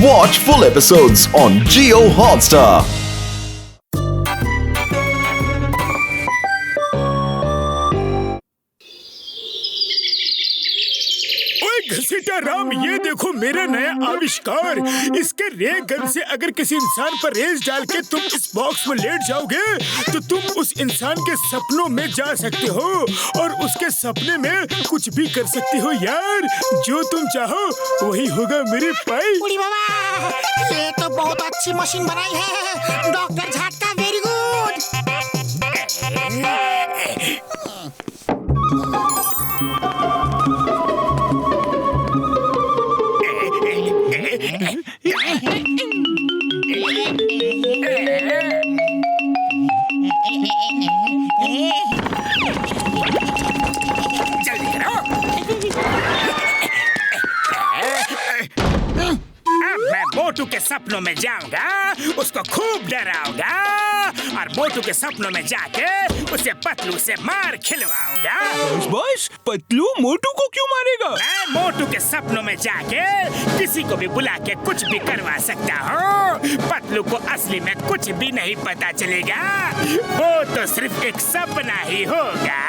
Watch full episodes on Jio Hotstar. घसीटा राम, ये देखो मेरा नया आविष्कार। इसके रे गन से अगर किसी इंसान पर रेस डाल के तुम इस बॉक्स में लेट जाओगे तो तुम उस इंसान के सपनों में जा सकते हो और उसके सपने में कुछ भी कर सकते हो यार। जो तुम चाहो वही होगा मेरे भाई। बुढ़ी बाबा, ये तो बहुत अच्छी मशीन बनाई है डॉक्टर झटका, वेरी गुड। जल्दी करो। अब मैं मोटू के सपनों में जाऊंगा, उसको खूब डराऊंगा और मोटू के सपनों में जाके उसे पतलू से मार खिलवाऊंगा। बस पतलू मोटू को क्यों मारेगा? मैं मोटू के सपनों में जाके किसी को भी बुला के कुछ भी करवा सकता हूँ। पतलू को असली में कुछ भी नहीं पता चलेगा, वो तो सिर्फ एक सपना ही होगा।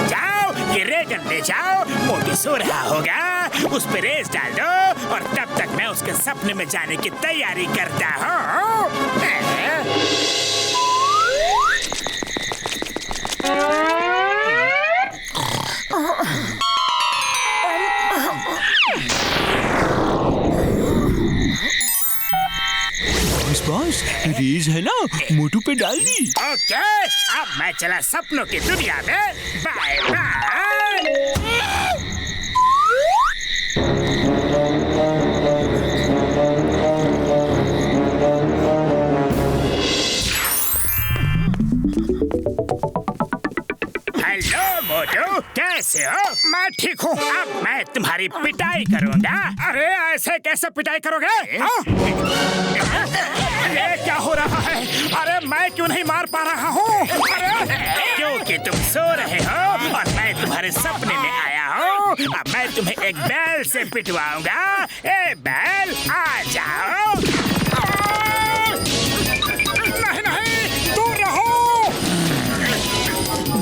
जाओ ये रेगन ले जाओ, मोटू सो रहा होगा, उस पे रेस डाल दो और तब तक मैं उसके सपने में जाने की तैयारी करता हूँ। बस रेस है ना, मोटू पे डाल दी। ओके, अब मैं चला सपनों की दुनिया में। Bye bye. हेलो मोटू, कैसे हो? मैं ठीक हूँ। अब मैं तुम्हारी पिटाई करूँगा। अरे ऐसे कैसे पिटाई करोगे? ये क्या हो रहा है? अरे मैं क्यों नहीं मार पा रहा हूँ? अरे क्योंकि तुम सो रहे हो और मैं तुम्हारे सपने में आया हूँ। अब मैं तुम्हें एक बैल से पिटवाऊंगा। ए बैल, आ जाओ। नहीं नहीं, दूर रहो।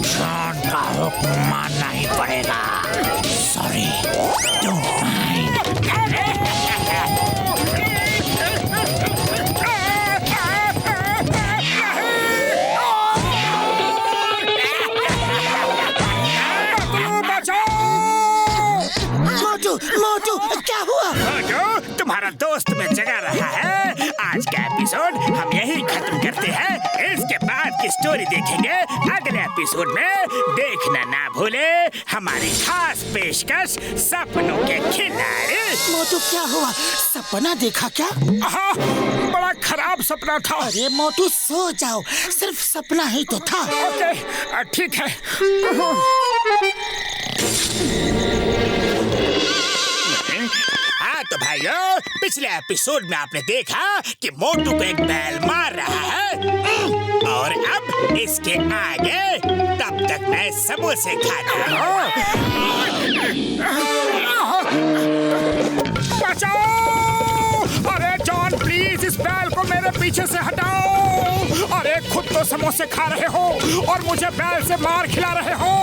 जॉन का हुक्म मानना ही पड़ेगा। Sorry, don't mind. मोटू, क्या हुआ? मोटू, तुम्हारा दोस्त में जगा रहा है। आज का एपिसोड हम यही खत्म करते हैं। इसके बाद की स्टोरी देखेंगे अगले एपिसोड में। देखना ना भूले हमारी खास पेशकश, सपनों के खिलाड़ी। मोटू, क्या हुआ? सपना देखा क्या? हाँ, बड़ा खराब सपना था। अरे मोटू, सो जाओ, सिर्फ सपना ही तो था। ओके, ठीक है। हाँ तो भाइयों, पिछले एपिसोड में आपने देखा कि मोटू को एक बैल मार रहा है और अब इसके आगे तब तक मैं समोसे खाता हूँ। बचाओ! अरे जॉन, प्लीज इस बैल को मेरे पीछे से हटाओ। अरे खुद तो समोसे खा रहे हो और मुझे बैल से मार खिला रहे हो।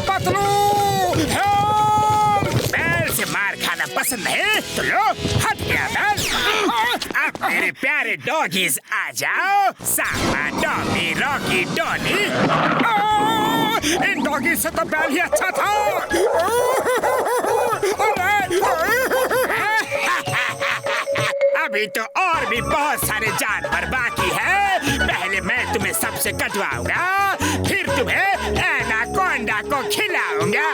पतलू, बैल से मार खाना पसंद है तो लो, हट गया बैल। अब मेरे प्यारे डॉगीज आ जाओ। सामा, डॉगी, रॉकी, डॉनी। इन डॉगी से तो बैल ही अच्छा था। अभी तो और भी बहुत सारे जानवर बाकी है। पहले मैं तुम्हें सबसे कटवाऊंगा, फिर तुम्हें एनाकोंडा को खिलाऊंगा।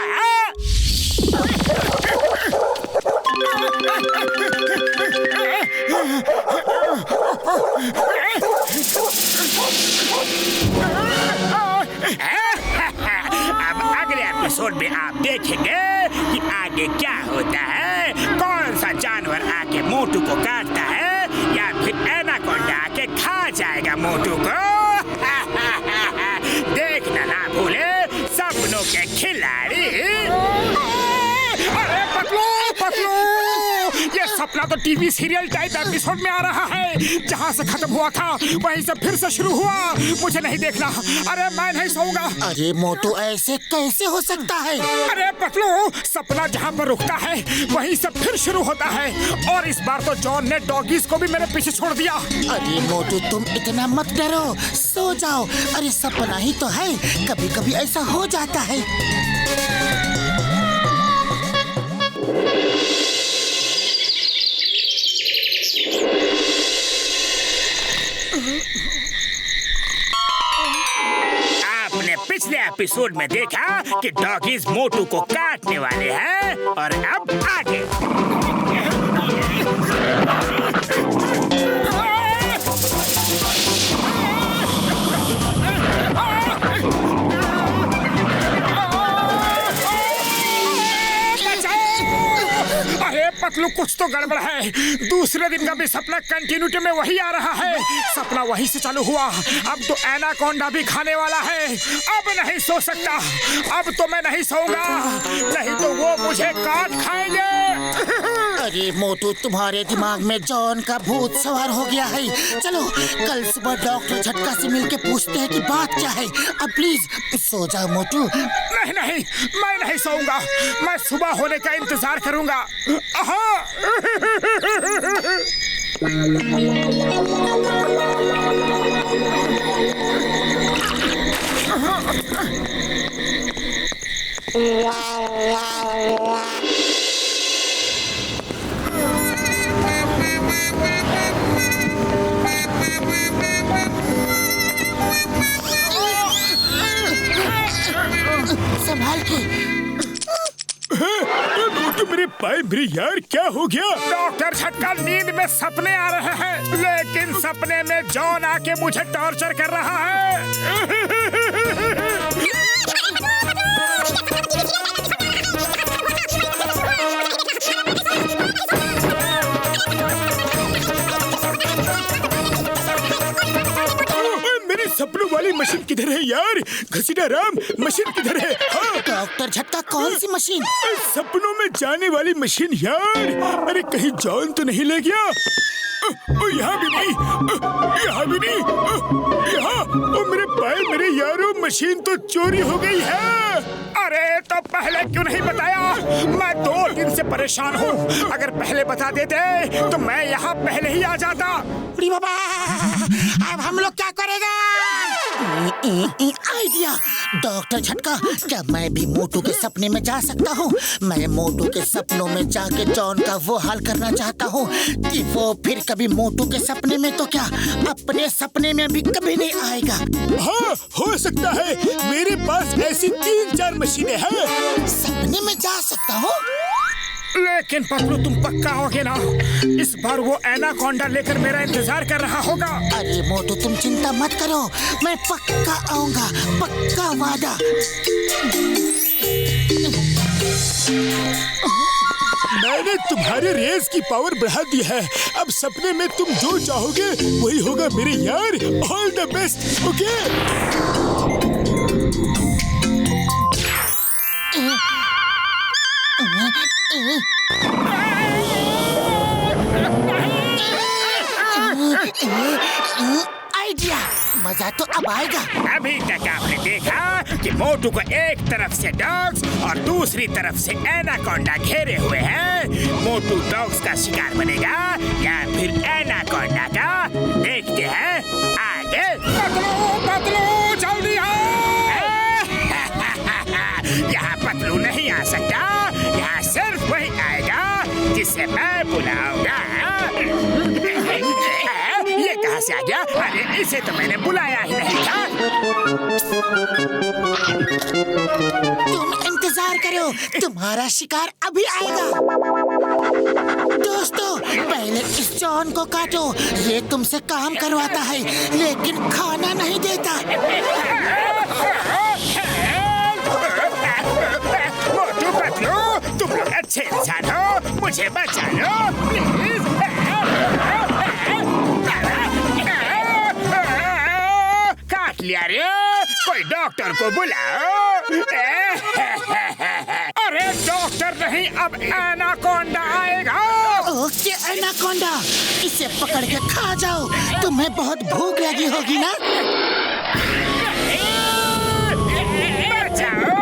अब अगले एपिसोड में आप देखेंगे कि आगे क्या होता है। कौन सा जानवर आके मोटू को काटता है या फिर एनाकोंडा आके खा जाएगा मोटू को। देखना ना भूले सपनों के खिलाड़ी। अरे पतलू, पतलू, ये सपना तो टीवी सीरियल टाइप एपिसोड में आ रहा है। जहाँ से खत्म हुआ था वहीं से फिर से शुरू हुआ। मुझे नहीं देखना। अरे मैं नहीं सोऊंगा। अरे मोटू, ऐसे कैसे हो सकता है? अरे पतलू, सपना जहाँ पर रुकता है वहीं से फिर शुरू होता है। और इस बार तो जॉन ने डॉगीज को भी मेरे पीछे छोड़ दिया। अरे मोटू, तुम इतना मत डरो, सो जाओ। अरे सपना ही तो है, कभी कभी ऐसा हो जाता है। आपने पिछले एपिसोड में देखा कि डॉगीज मोटू को काटने वाले हैं और अब आगे। अरे पतलू, कुछ तो गड़बड़ है। दूसरे दिन का भी सपना कंटिन्यूटी में वही आ रहा है। सपना वहीं से चालू हुआ, अब तो एनाकोंडा भी खाने वाला है। अब नहीं सो सकता। अब तो मैं नहीं सोऊंगा, नहीं तो वो मुझे काट खाएंगे। अरे मोटू, तुम्हारे दिमाग में जॉन का भूत सवार हो गया है। चलो कल सुबह डॉक्टर झटका से मिलके पूछते हैं कि बात क्या है। अब प्लीज सो जाओ मोटू। नहीं नहीं, मैं नहीं सोऊंगा। मैं सुबह होने का इंतजार करूंगा। संभाल के। मेरे पाए, मेरे यार, क्या हो गया? डॉक्टर झटका नींद में सपने आ रहे हैं, लेकिन सपने में जॉन आके मुझे टॉर्चर कर रहा है। सपनों वाली मशीन किधर है यार? घसीटा राम, मशीन किधर है? हाँ। डॉक्टर झटका, कौन सी मशीन? सपनों में जाने वाली मशीन यार। अरे कहीं जॉन तो नहीं ले गया? यहाँ भी नहीं, यहाँ भी नहीं, यहाँ। मेरे भाई, मेरे यारों, मशीन तो चोरी हो गई है। अरे तो पहले क्यों नहीं बताया? मैं 2 दिन से परेशान हूँ। अगर पहले बता देते तो मैं यहाँ पहले ही आ जाता। अरे बाबा, अब हम लोग क्या करेंगे? आइडिया। डॉक्टर झटका, क्या मैं भी मोटू के सपने में जा सकता हूँ? मैं मोटू के सपनों में जाके जॉन का वो हाल करना चाहता हूँ कि वो फिर कभी मोटू के सपने में तो क्या, अपने सपने में भी कभी नहीं आएगा। हाँ, हो सकता है। मेरे पास ऐसी 3-4 मशीनें हैं। सपने में जा सकता हूँ? लेकिन पतलू, तुम पक्का होगे ना? इस बार वो एनाकोंडा लेकर मेरा इंतजार कर रहा होगा। अरे मोटू, तुम चिंता मत करो, मैं पक्का आऊंगा, पक्का वादा। मैंने तुम्हारे रेस की पावर बढ़ा दी है। अब सपने में तुम जो चाहोगे वही होगा मेरे यार। All the best. Okay. Idea, मजा तो अब आएगा। अभी तक आपने देखा कि मोटू को एक तरफ से डॉग्स और दूसरी तरफ से एनाकोंडा घेरे हुए हैं। मोटू डॉग्स का शिकार बनेगा या फिर एनाकोंडा का? देखते हैं आगे। पतलू, पतलू, जल्दी आओ। यहाँ पतलू नहीं आ सकता। यहाँ सिर्फ वही आएगा जिसे मैं बुलाऊंगा। ये कहाँ से आ गया? अरे इसे तो मैंने बुलाया ही नहीं था। तुम इंतजार करो, तुम्हारा शिकार अभी आएगा। दोस्तों, पहले इस जॉन को काटो। ये तुमसे काम करवाता है लेकिन खाना नहीं देता। मोटू, पतलू, तुम लोग अच्छे इंसान हो, मुझे बचा लो प्लीज। काट लिया रे। कोई डॉक्टर को बुलाओ। अरे डॉक्टर नहीं अब एनाकोंडा आएगा। ओके एनाकोंडा, इसे पकड़ के खा जाओ। तुम्हें बहुत भूख लगी होगी ना? बचाओ,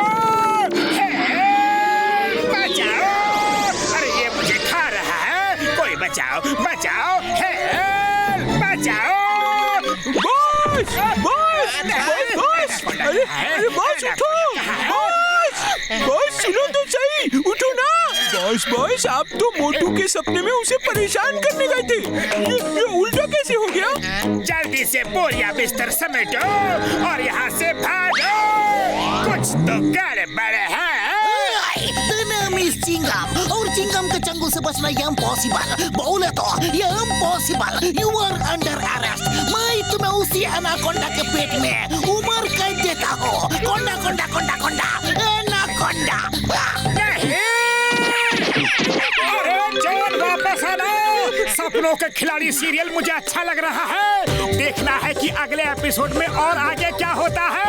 बचाओ, अरे ये मुझे खा रहा है, कोई बचाओ, बचाओ, बचाओ। बॉस, बॉस, बॉस, अरे बॉस उठो, बॉस सुनो तो सही, उठो ना। बॉस आप तो मोटू के सपने में उसे परेशान करने गए थे, ये उल्टा कैसे हो गया? जल्दी से बोरिया बिस्तर समेटो और यहाँ से भागो, कुछ तो गड़बड़ है। चिंगम और चिंगम के चंगुल से बचना ये इम्पॉसिबल। बोले तो ये impossible. You are under arrest. मैं तुम्हें उसी एनाकोंडा के पेट में उम्र कैद देता हूँ। कोंडा कोंडा कोंडा कोंडा एनाकोंडा। अरे जॉन वापस आना। सपनों के खिलाड़ी सीरियल मुझे अच्छा लग रहा है। देखना है कि अगले एपिसोड में और आगे क्या होता है।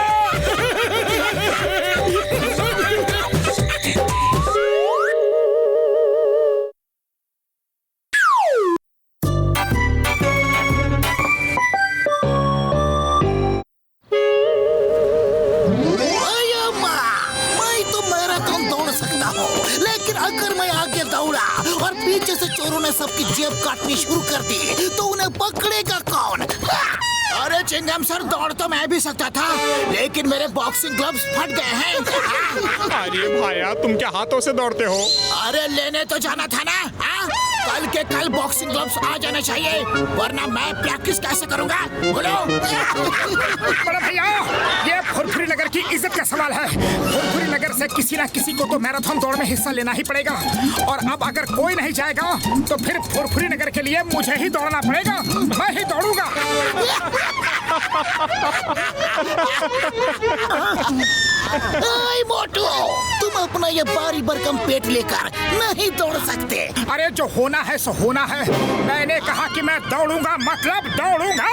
और पीछे से चोरों ने सबकी जेब काटनी शुरू कर दी तो उन्हें पकड़ेगा कौन? अरे चिंगम सर, दौड़ तो मैं भी सकता था, लेकिन मेरे बॉक्सिंग ग्लव्स फट गए हैं। अरे भाया, तुम क्या हाथों से दौड़ते हो? अरे लेने तो जाना था ना। कल के कल बॉक्सिंग ग्लव्स आ जाने चाहिए, वरना मैं प्रैक्टिस कैसे करूंगा? बोलो। बड़ा भैया, ये फुरफुरी नगर की इज्जत का सवाल है। फुरफुरी नगर से किसी न किसी को तो मैराथन दौड़ में हिस्सा लेना ही पड़ेगा, और अब अगर कोई नहीं जाएगा तो फिर फुरफुरी नगर के लिए मुझे ही दौड़ना पड़ेगा। मैं ही दौड़ूंगा। मोटू, तुम अपना ये बारी बरकम पेट लेकर नहीं दौड़ सकते। अरे जो होना है सो होना है। मैंने कहा कि मैं दौड़ूंगा, मतलब दौड़ूंगा।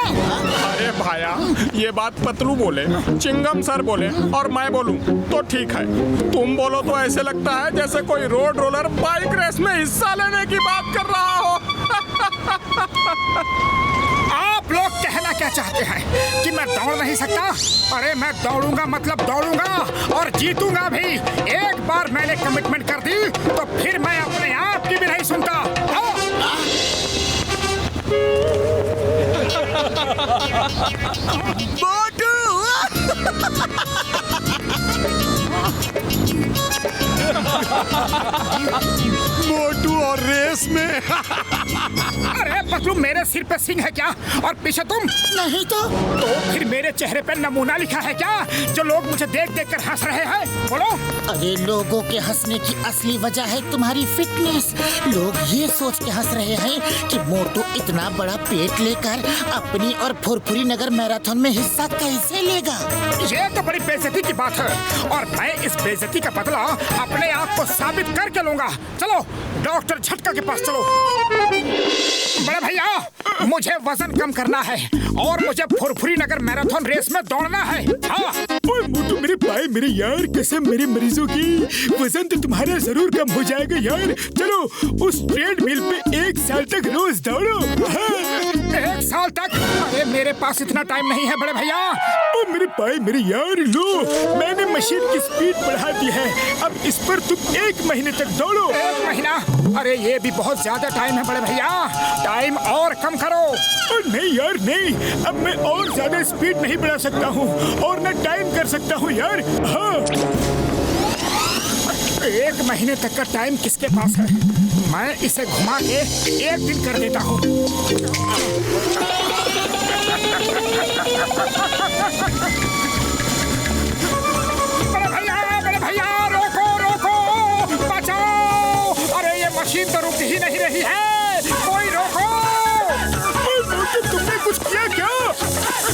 अरे भाया, ये बात पतलू बोले, चिंगम सर बोले और मैं बोलूं तो ठीक है। तुम बोलो तो ऐसे लगता है जैसे कोई रोड रोलर बाइक रेस में हिस्सा लेने की बात कर रहा हो। आप लोग कहना क्या चाहते हैं कि मैं दौड़ नहीं सकता? अरे मैं दौड़ूंगा, मतलब दौड़ूंगा और जीतूंगा भी। एक बार मैंने कमिटमेंट कर दी तो फिर मैं अपने आप की भी नहीं सुनता। मोटू और रेस में। अरे पतलू, मेरे सिर पे सिंह है क्या और पीछे तुम? नहीं तो फिर मेरे चेहरे पे नमूना लिखा है क्या, जो लोग मुझे देख देख कर हंस रहे हैं? बोलो। अरे लोगों के हंसने की असली वजह है तुम्हारी फिटनेस। लोग ये सोच के हंस रहे हैं कि मोटू इतना बड़ा पेट लेकर अपनी और फुरफुरी नगर मैराथन में हिस्सा कैसे लेगा। ये तो बड़ी बेइज्जती की बात है, और मैं इस बेइज्जती का बदला अपने आप को साबित करके लूंगा। चलो डॉक्टर झटका के पास चलो। बड़े भैया, मुझे वजन कम करना है और मुझे फुरफुरी नगर मैराथन रेस में दौड़ना है। हाँ। मोटू मेरे भाई, मेरे यार, कसम मेरे मरीजों की, वजन तो तुम्हारा जरूर कम हो जाएगा यार। चलो उस ट्रेडमिल पे 1 साल तक रोज दौड़ो। हाँ। 1 साल तक? अरे मेरे पास इतना टाइम नहीं है बड़े भैया। मेरे भाई, मेरे यार, लो मैंने मशीन की स्पीड बढ़ा दी है, अब इस पर तुम 1 महीने तक दौड़ो। 1 महीना? अरे ये भी बहुत ज्यादा टाइम है बड़े भैया, टाइम और कम करो। नहीं यार नहीं, अब मैं और ज्यादा स्पीड नहीं बढ़ा सकता हूँ और न टाइम कर सकता हूँ यार। हाँ। 1 महीने तक का टाइम किसके पास है? मैं इसे घुमा के 1 दिन कर देता हूँ। बड़े भैया, रोको रोको, बचाओ। अरे ये मशीन तो रुक ही नहीं रही है, कोई रोको। तुमने कुछ किया क्या?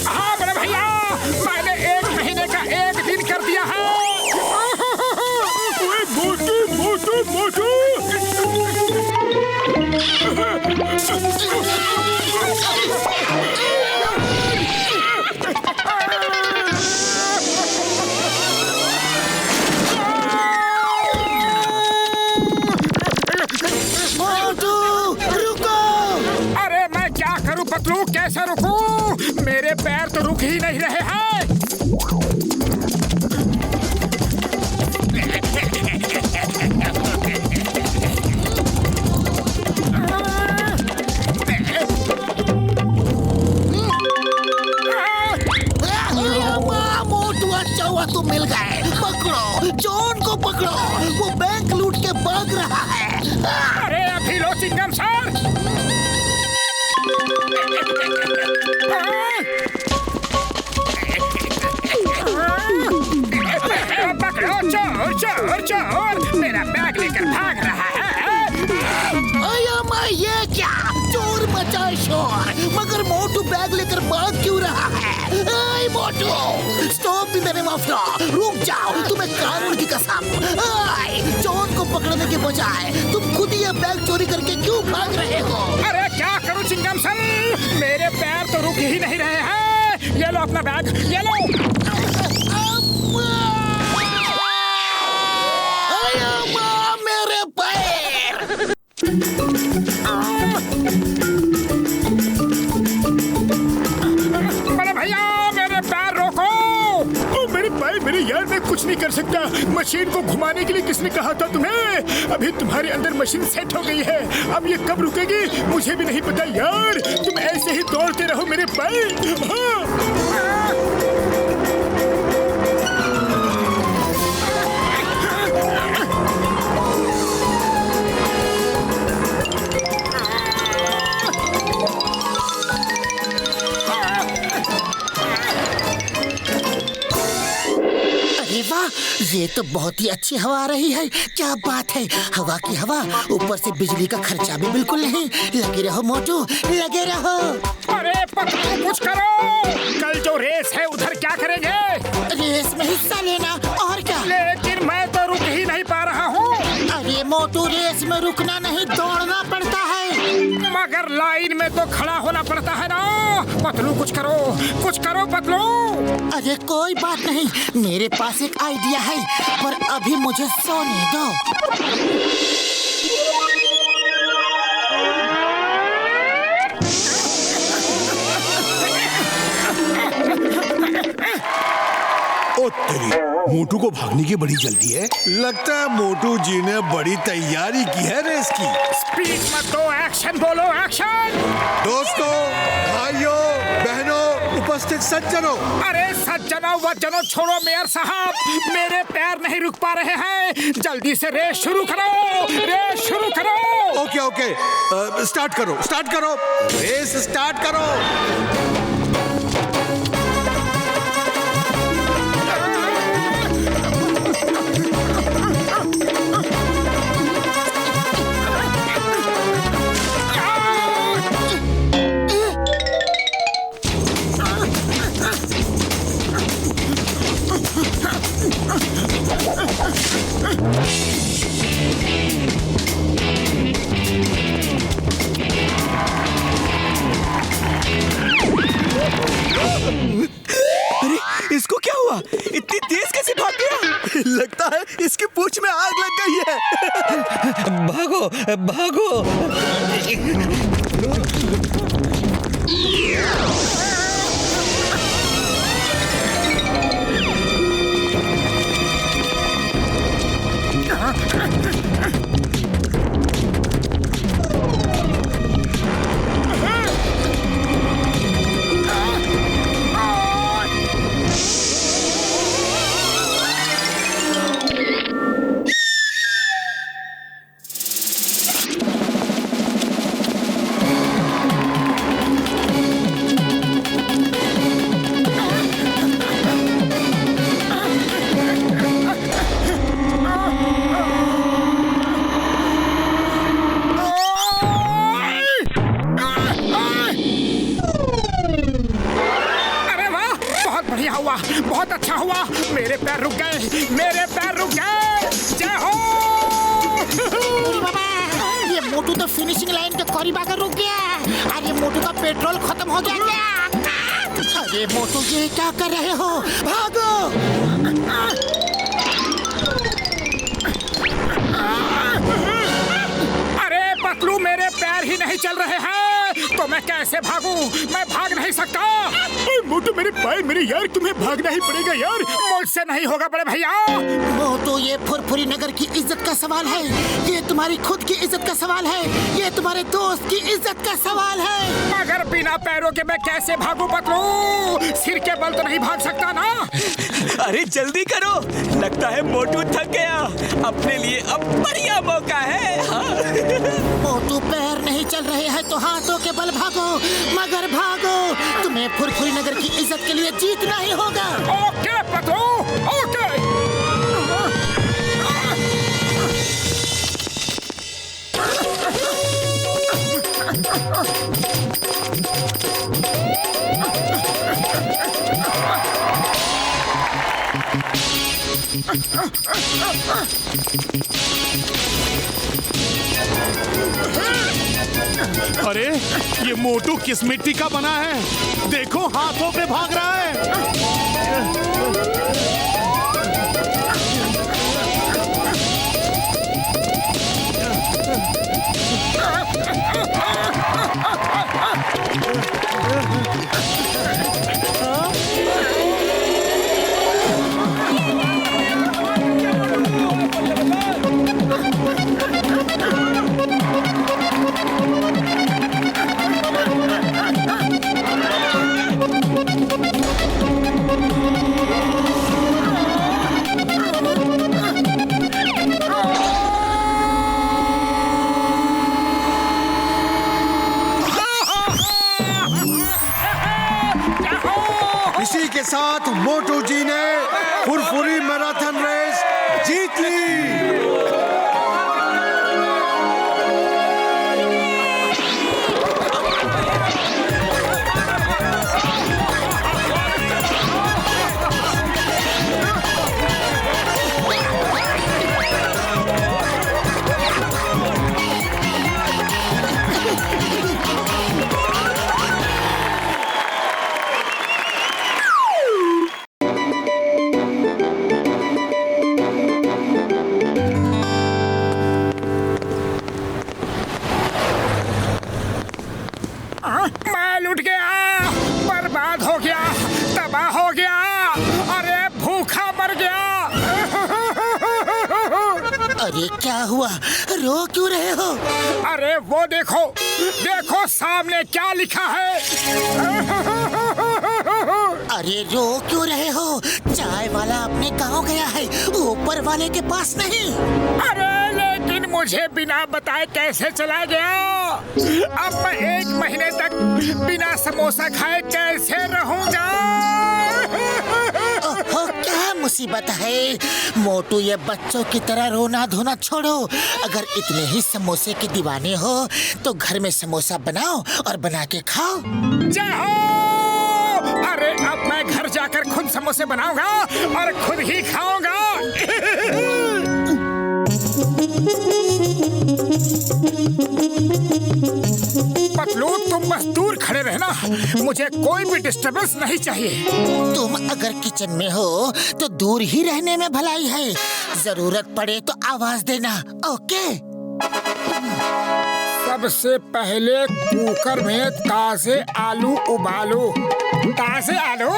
हाँ बड़े भैया, मैंने 1 महीने का 1 दिन कर दिया है। मोटू मोटू मोटू। पतलू कैसे रुकूं? मेरे पैर तो रुक ही नहीं रहे हैं। मोटू अच्छा हुआ तुम मिल गए। पकड़ो, जॉन को पकड़ो, वो बैंक लूट के भाग रहा है। अरे अभी लो चिंगम सर। पकड़ो चोर चोर चोर, मेरा बैग लेकर भाग रहा है। ये क्या चोर मचा शोर, मगर मोटू बैग लेकर भाग क्यों रहा है? ऐ Motu stop the name of law, रुक जाओ, तुम्हें कानून की कसम। जॉन को पकड़ने के बजाय तुम खुद ही ये बैग चोरी करके क्यों भाग रहे हो? अरे क्या करूं चिंगम सर, मेरे पैर तो रुक ही नहीं रहे हैं। ये लो अपना बैग, ये लो। मेरे पैर। बड़े भैया मेरे पैर रोको। ओ मेरे भाई, मेरे यार, मैं कुछ नहीं कर सकता। मशीन को घुमाने के लिए किसने कहा था तुम्हें? अभी तुम्हारे अंदर मशीन सेट हो गई है, अब ये कब रुकेगी मुझे भी नहीं पता यार। तुम ऐसे ही दौड़ते रहो मेरे भाई। ये तो बहुत ही अच्छी हवा आ रही है। क्या बात है, हवा की हवा, ऊपर से बिजली का खर्चा भी बिल्कुल नहीं। लगे रहो मोटू, लगे रहो। अरे पतलू कुछ करो, कल जो रेस है उधर क्या करेंगे? रेस में हिस्सा लेना, और क्या? लेकिन मैं तो रुक ही नहीं पा रहा हूँ। अरे मोटू, रेस में रुकना नहीं, दौड़ना पड़ता है। मगर लाइन में तो खड़ा होना पड़ता है ना। पतलू कुछ करो पतलू। अरे कोई बात नहीं, मेरे पास एक आइडिया है, पर अभी मुझे सोने दो। ओ तेरी, मोटू को भागने की बड़ी जल्दी है। लगता है मोटू जी ने बड़ी तैयारी की है रेस की। स्पीड मत दो, एक्शन बोलो, एक्शन। दोस्तों, भाइयों, बहनों, उपस्थित सज्जनों। अरे सज्जनों वज्जनों छोड़ो मेयर साहब, मेरे पैर नहीं रुक पा रहे हैं। जल्दी से रेस शुरू करो, रेस शुरू करो। ओके, स्टार्ट करो, रेस स्टार्ट करो। इसको क्या हुआ? इतनी तेज कैसे भाग गया? लगता है इसकी पूंछ में आग लग गई है। भागो भागो। बहुत अच्छा हुआ, मेरे पैर रुक गए, मेरे पैर रुक गए। जय हो। ये मोटू तो फिनिशिंग लाइन के करीब आकर रुक गया। अरे मोटू का पेट्रोल खत्म हो गया क्या? अरे मोटू ये क्या कर रहे हो? भागो। अरे पतलू मेरे पैर ही नहीं चल रहे हैं, तो मैं कैसे भागूं? मैं भाग नहीं सकता। मोटू मेरे भाई मेरे यार, तुम्हें भागना ही पड़ेगा यार। मुझसे नहीं होगा बड़े भैया। मोटू, ये फुरफुरी नगर की इज्जत का सवाल है, ये तुम्हारी खुद की इज्जत का सवाल है, ये तुम्हारे दोस्त की इज्जत का सवाल है। मगर बिना पैरों के मैं कैसे भागूं पतलू? सिर के बल तो नहीं भाग सकता ना। अरे जल्दी करो, लगता है मोटू थक गया। अपने लिए अब बढ़िया मौका है। हाँ। मोटू, पैर नहीं चल रहे हैं तो हाथों के बल भागो, मगर भागो। तुम्हें फुरफुरी नगर की इज्जत के लिए जीतना ही होगा। Okay Patlu, okay. अरे ये मोटू किस मिट्टी का बना है? देखो हाथों पे भाग रहा है। इसी के साथ मोटू जी ने फुरफुरी मैराथन रेस जीत ली। मैं लुट गया, बर्बाद हो गया, तबाह हो गया। अरे भूखा मर गया। अरे क्या हुआ, रो क्यों रहे हो? अरे वो देखो, देखो सामने क्या लिखा है। अरे रो क्यों रहे हो? चाय वाला अपने गांव गया है, ऊपर वाले के पास नहीं। अरे लेकिन मुझे बिना बताए कैसे चला गया? अब मैं 1 महीने तक बिना समोसा खाए कैसे रहूंगा? ओहो, क्या मुसीबत है। मोटू, ये बच्चों की तरह रोना धोना छोड़ो। अगर इतने ही समोसे के दीवाने हो तो घर में समोसा बनाओ और बना के खाओ। जाओ। अरे अब मैं घर जाकर खुद समोसे बनाऊंगा और खुद ही खाऊंगा। पतलू, तुम बस दूर खड़े रहना, मुझे कोई भी डिस्टर्बेंस नहीं चाहिए। तुम अगर किचन में हो तो दूर ही रहने में भलाई है, जरूरत पड़े तो आवाज देना। ओके? सबसे पहले कुकर में ताजे आलू उबालो। ताजे आलू?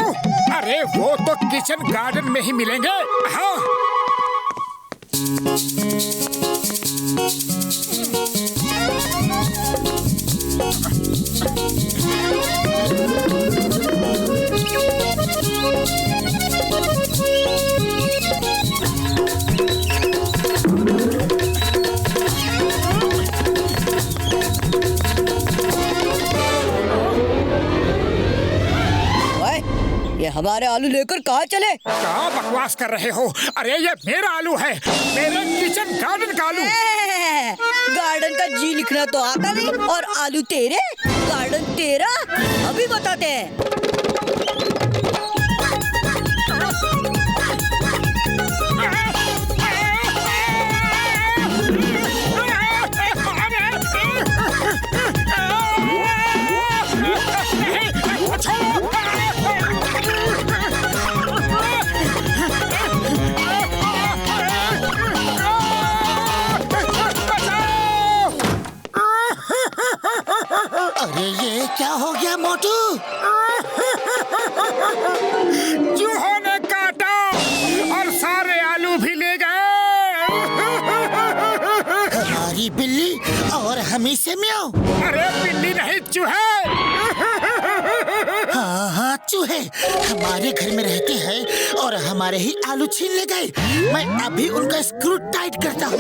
अरे वो तो किचन गार्डन में ही मिलेंगे। हाँ। ये हमारे आलू लेकर कहाँ चले? क्या बकवास कर रहे हो? अरे ये मेरा आलू है, मेरे किचन गार्डन का आलू। गार्डन का जी लिखना तो आता नहीं और आलू तेरे, गार्डन तेरा। अभी बताते हैं। अरे ये क्या हो गया मोटू? चूहों ने काटा और सारे आलू भी ले गए। हमारी बिल्ली और हम ही से म्याऊं। अरे बिल्ली नहीं, चूहे। हाँ हाँ चूहे हमारे घर में रहते हैं और हमारे ही आलू छीन ले गए। मैं अभी उनका स्क्रू टाइट करता हूँ।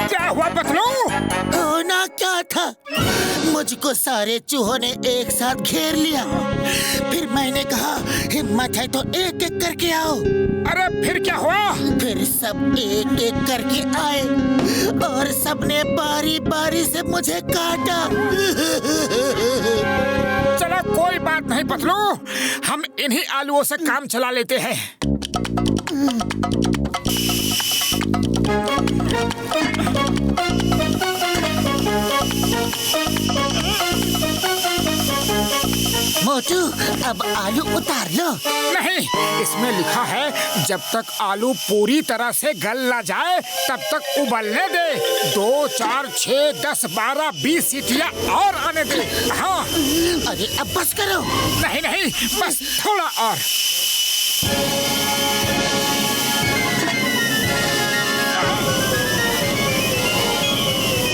क्या हुआ पतलू? होना क्या था? मुझको सारे चूहों ने एक साथ घेर लिया। फिर मैंने कहा हिम्मत है तो एक एक करके आओ। अरे फिर क्या हुआ? फिर सब एक एक करके आए और सबने बारी बारी से मुझे काटा। चलो कोई बात नहीं पतलू, हम इन्हीं आलूओं से काम चला लेते हैं। मोटू अब आलू उतार लो। नहीं, इसमें लिखा है जब तक आलू पूरी तरह से गल ना जाए तब तक उबलने दे। 2, 4, 6, 10, 12, 20 सीटियाँ और आने दे। हाँ। अरे अब बस करो। नहीं नहीं, बस थोड़ा और।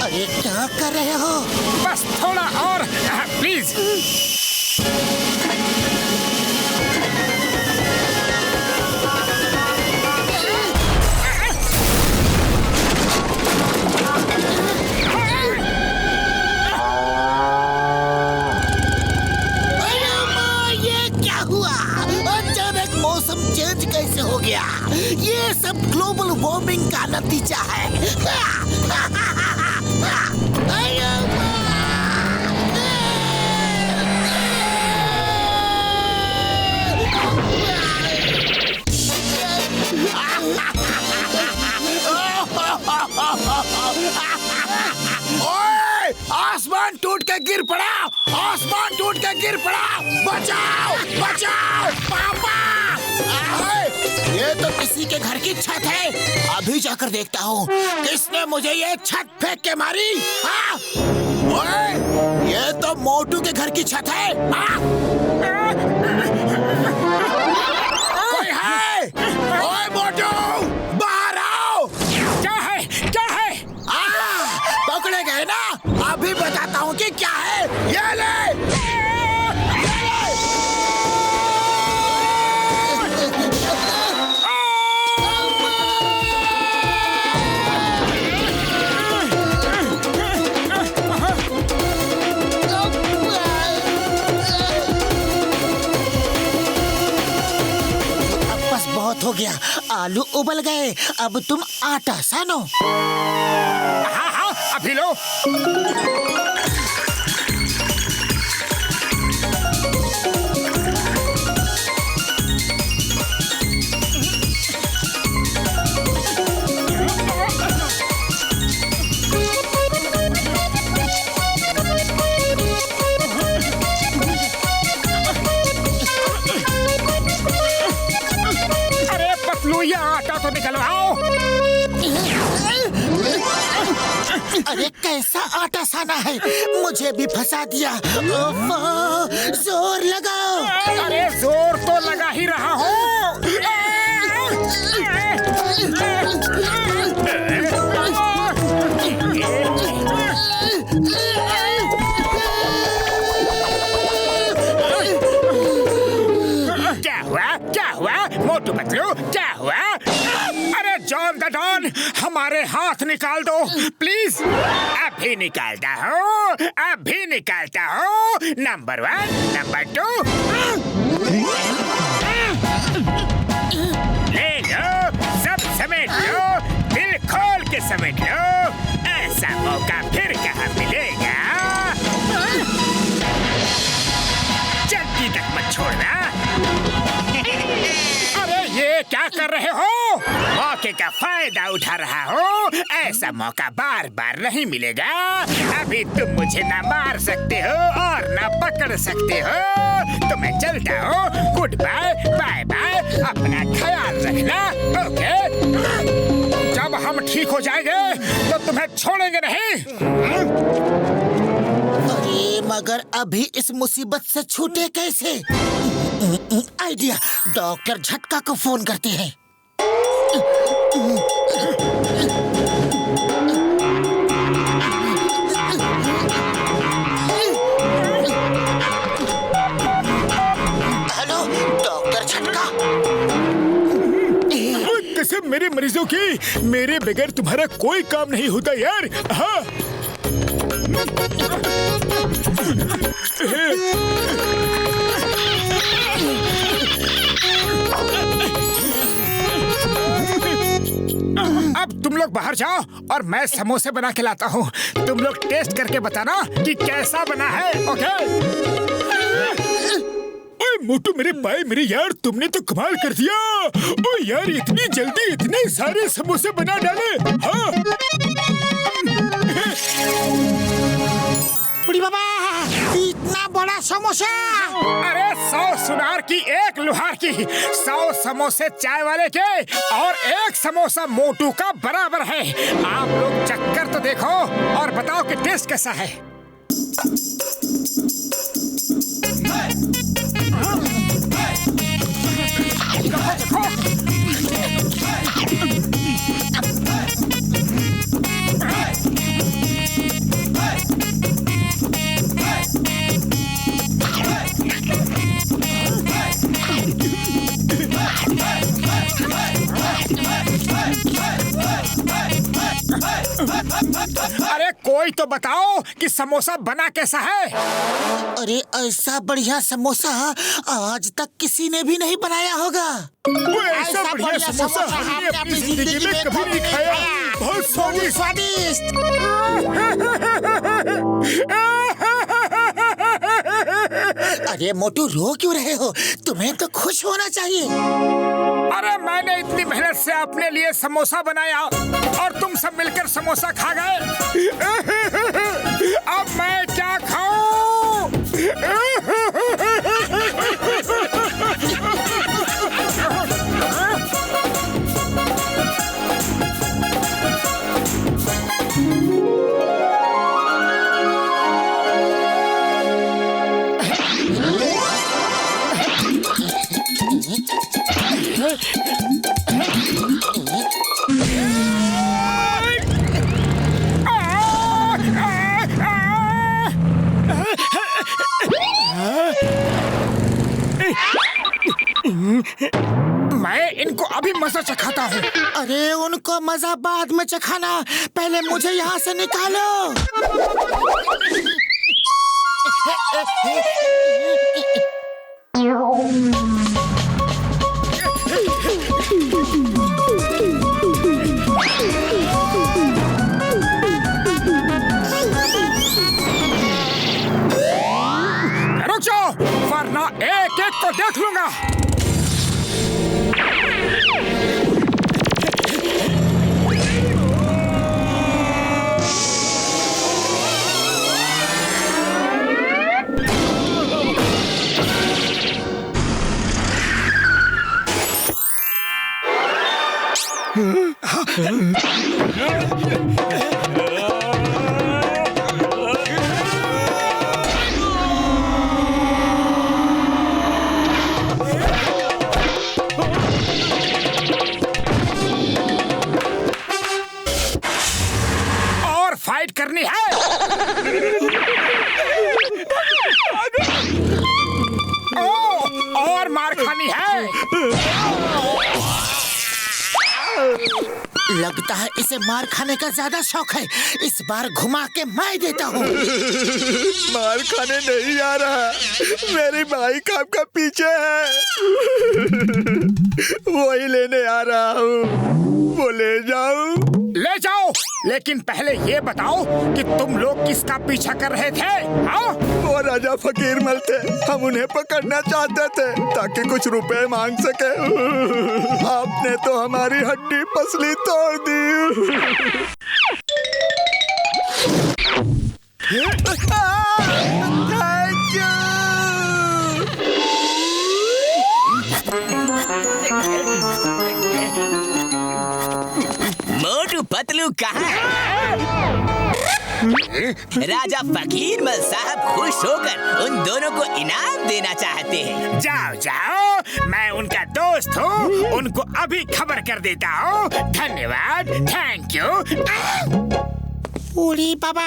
अरे क्या कर रहे हो? बस थोड़ा और, प्लीज। चेंज कैसे हो गया? ये सब ग्लोबल वार्मिंग का नतीजा है। ओए, आसमान टूट के गिर पड़ा, आसमान टूट के गिर पड़ा। बचाओ बचाओ पापा। ये तो किसी के घर की छत है। अभी जाकर देखता हूँ किसने मुझे ये छत फेंक के मारी। हाँ? ओए, ये तो मोटू के घर की छत है। हाँ? कोई है? ओए मोटू, बाहर आओ। क्या है? क्या है? पकड़े गए ना? अभी बताता हूँ कि क्या है। ये ले। हो गया, आलू उबल गए। अब तुम आटा सानो। हाँ हाँ, अभी लो। आटा तो निकलवाओ। अरे कैसा आटा साना है, मुझे भी फंसा दिया। जोर लगाओ। अरे जोर तो लगा ही रहा हूँ। क्या हुआ? क्या हुआ मोटू पतलू? क्या हुआ? अरे जॉन द डॉन, हमारे हाथ निकाल दो प्लीज। अभी निकालता हूँ, अभी निकालता हूँ। Number 1, number 2। ले लो, सब समेट लो, दिल खोल के समेट लो। ऐसा मौका फिर कहाँ मिलेगा। जल्दी तक मत छोड़ना। अरे ये क्या कर रहे हो? मौके का फायदा उठा रहा हूँ। ऐसा मौका बार बार नहीं मिलेगा। अभी तुम मुझे ना मार सकते हो और ना पकड़ सकते हो। तो मैं चलता हूँ। Goodbye, bye bye. अपना ख्याल रखना, ओके? जब हम ठीक हो जाएंगे तो तुम्हें छोड़ेंगे नहीं। अरे मगर अभी इस मुसीबत से छूटे कैसे? आइडिया, डॉक्टर झटका को फोन करते हैं। हेलो डॉक्टर झटका। कसम मेरे मरीजों की, मेरे बगैर तुम्हारा कोई काम नहीं होता यार। हाँ अब तुम लोग बाहर जाओ और मैं समोसे बना के लाता हूँ। तुम लोग टेस्ट करके बताना कि कैसा बना है, ओके? ओए मोटू मेरे भाई मेरे यार, तुमने तो कमाल कर दिया। ओए यार इतनी जल्दी इतने सारे समोसे बना डाले। हाँ बुढ़ी बाबा, इतना बड़ा समोसा। अरे 100 सुनार की एक लुहार की, 100 समोसे चाय वाले के और एक समोसा मोटू का बराबर है। आप लोग चक्कर तो देखो और बताओ कि टेस्ट कैसा है। अरे कोई तो बताओ कि समोसा बना कैसा है। अरे ऐसा बढ़िया समोसा आज तक किसी ने भी नहीं बनाया होगा। ओए ऐसा बढ़िया समोसा हमने अपनी जिंदगी में कभी नहीं खाया। बहुत स्वादिष्ट। अरे मोटू रो क्यों रहे हो? तुम्हें तो खुश होना चाहिए। अरे मैंने इतनी मेहनत से अपने लिए समोसा बनाया और तुम सब मिलकर समोसा खा गए। अब मैं क्या खाऊं? मैं इनको अभी मजा चखाता हूँ। अरे उनको मजा बाद में चखाना, पहले मुझे यहाँ से निकालो। रुक जाओ, वरना एक एक को देख लूंगा। और फाइट करनी है। और मार खानी है। लगता है इसे मार खाने का ज्यादा शौक है। इस बार घुमा के मैं देता हूँ। मार खाने नहीं आ रहा, मेरी बाइक आपका पीछे है। वही लेने आ रहा हूँ, वो ले जाऊं? ले जाओ, लेकिन पहले ये बताओ कि तुम लोग किसका पीछा कर रहे थे? हाँ? वो राजा फकीर मल थे, हम उन्हें पकड़ना चाहते थे ताकि कुछ रुपए मांग सके। आपने तो हमारी हड्डी पसली तोड़ दी। Thank you. मोटू पतलू कहाँ है? राजा फकीरमल साहब खुश होकर उन दोनों को इनाम देना चाहते हैं। जाओ जाओ, मैं उनका दोस्त हूँ, उनको अभी खबर कर देता हूँ। धन्यवाद, थैंक यू। उड़ी बाबा,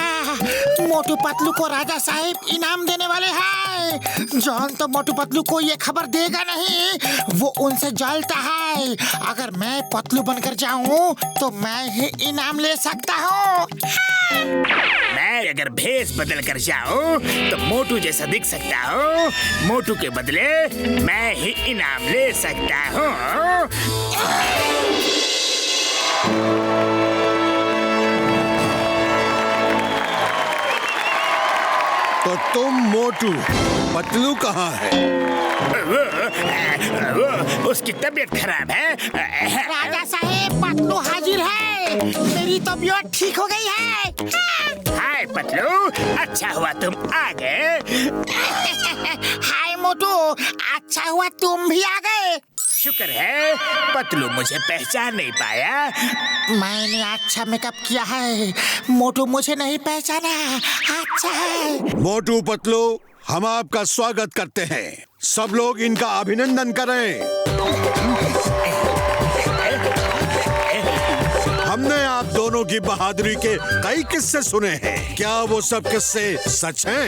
मोटू पतलू को राजा साहब इनाम देने वाले हैं। जॉन तो मोटू पतलू को ये खबर देगा नहीं, वो उनसे जलता है। अगर मैं पतलू बनकर जाऊं तो मैं ही इनाम ले सकता हूँ। मैं अगर भेष बदल कर जाऊं तो मोटू जैसा दिख सकता हूँ। मोटू के बदले मैं ही इनाम ले सकता हूँ। तो तुम मोटू, पतलू कहाँ है? वो उसकी तबीयत खराब है। राजा साहब, पतलू हाजिर है। मेरी तबीयत ठीक हो गई है। हाय पतलू, अच्छा हुआ तुम आ गए। हाय मोटू, अच्छा हुआ तुम भी आ गए। शुक्र है पतलू मुझे पहचान नहीं पाया। मैंने अच्छा मेकअप किया है, मोटू मुझे नहीं पहचाना। अच्छा है। मोटू पतलू, हम आपका स्वागत करते हैं। सब लोग इनका अभिनंदन करें। हमने आप दोनों की बहादुरी के कई किस्से सुने हैं। क्या वो सब किस्से सच हैं?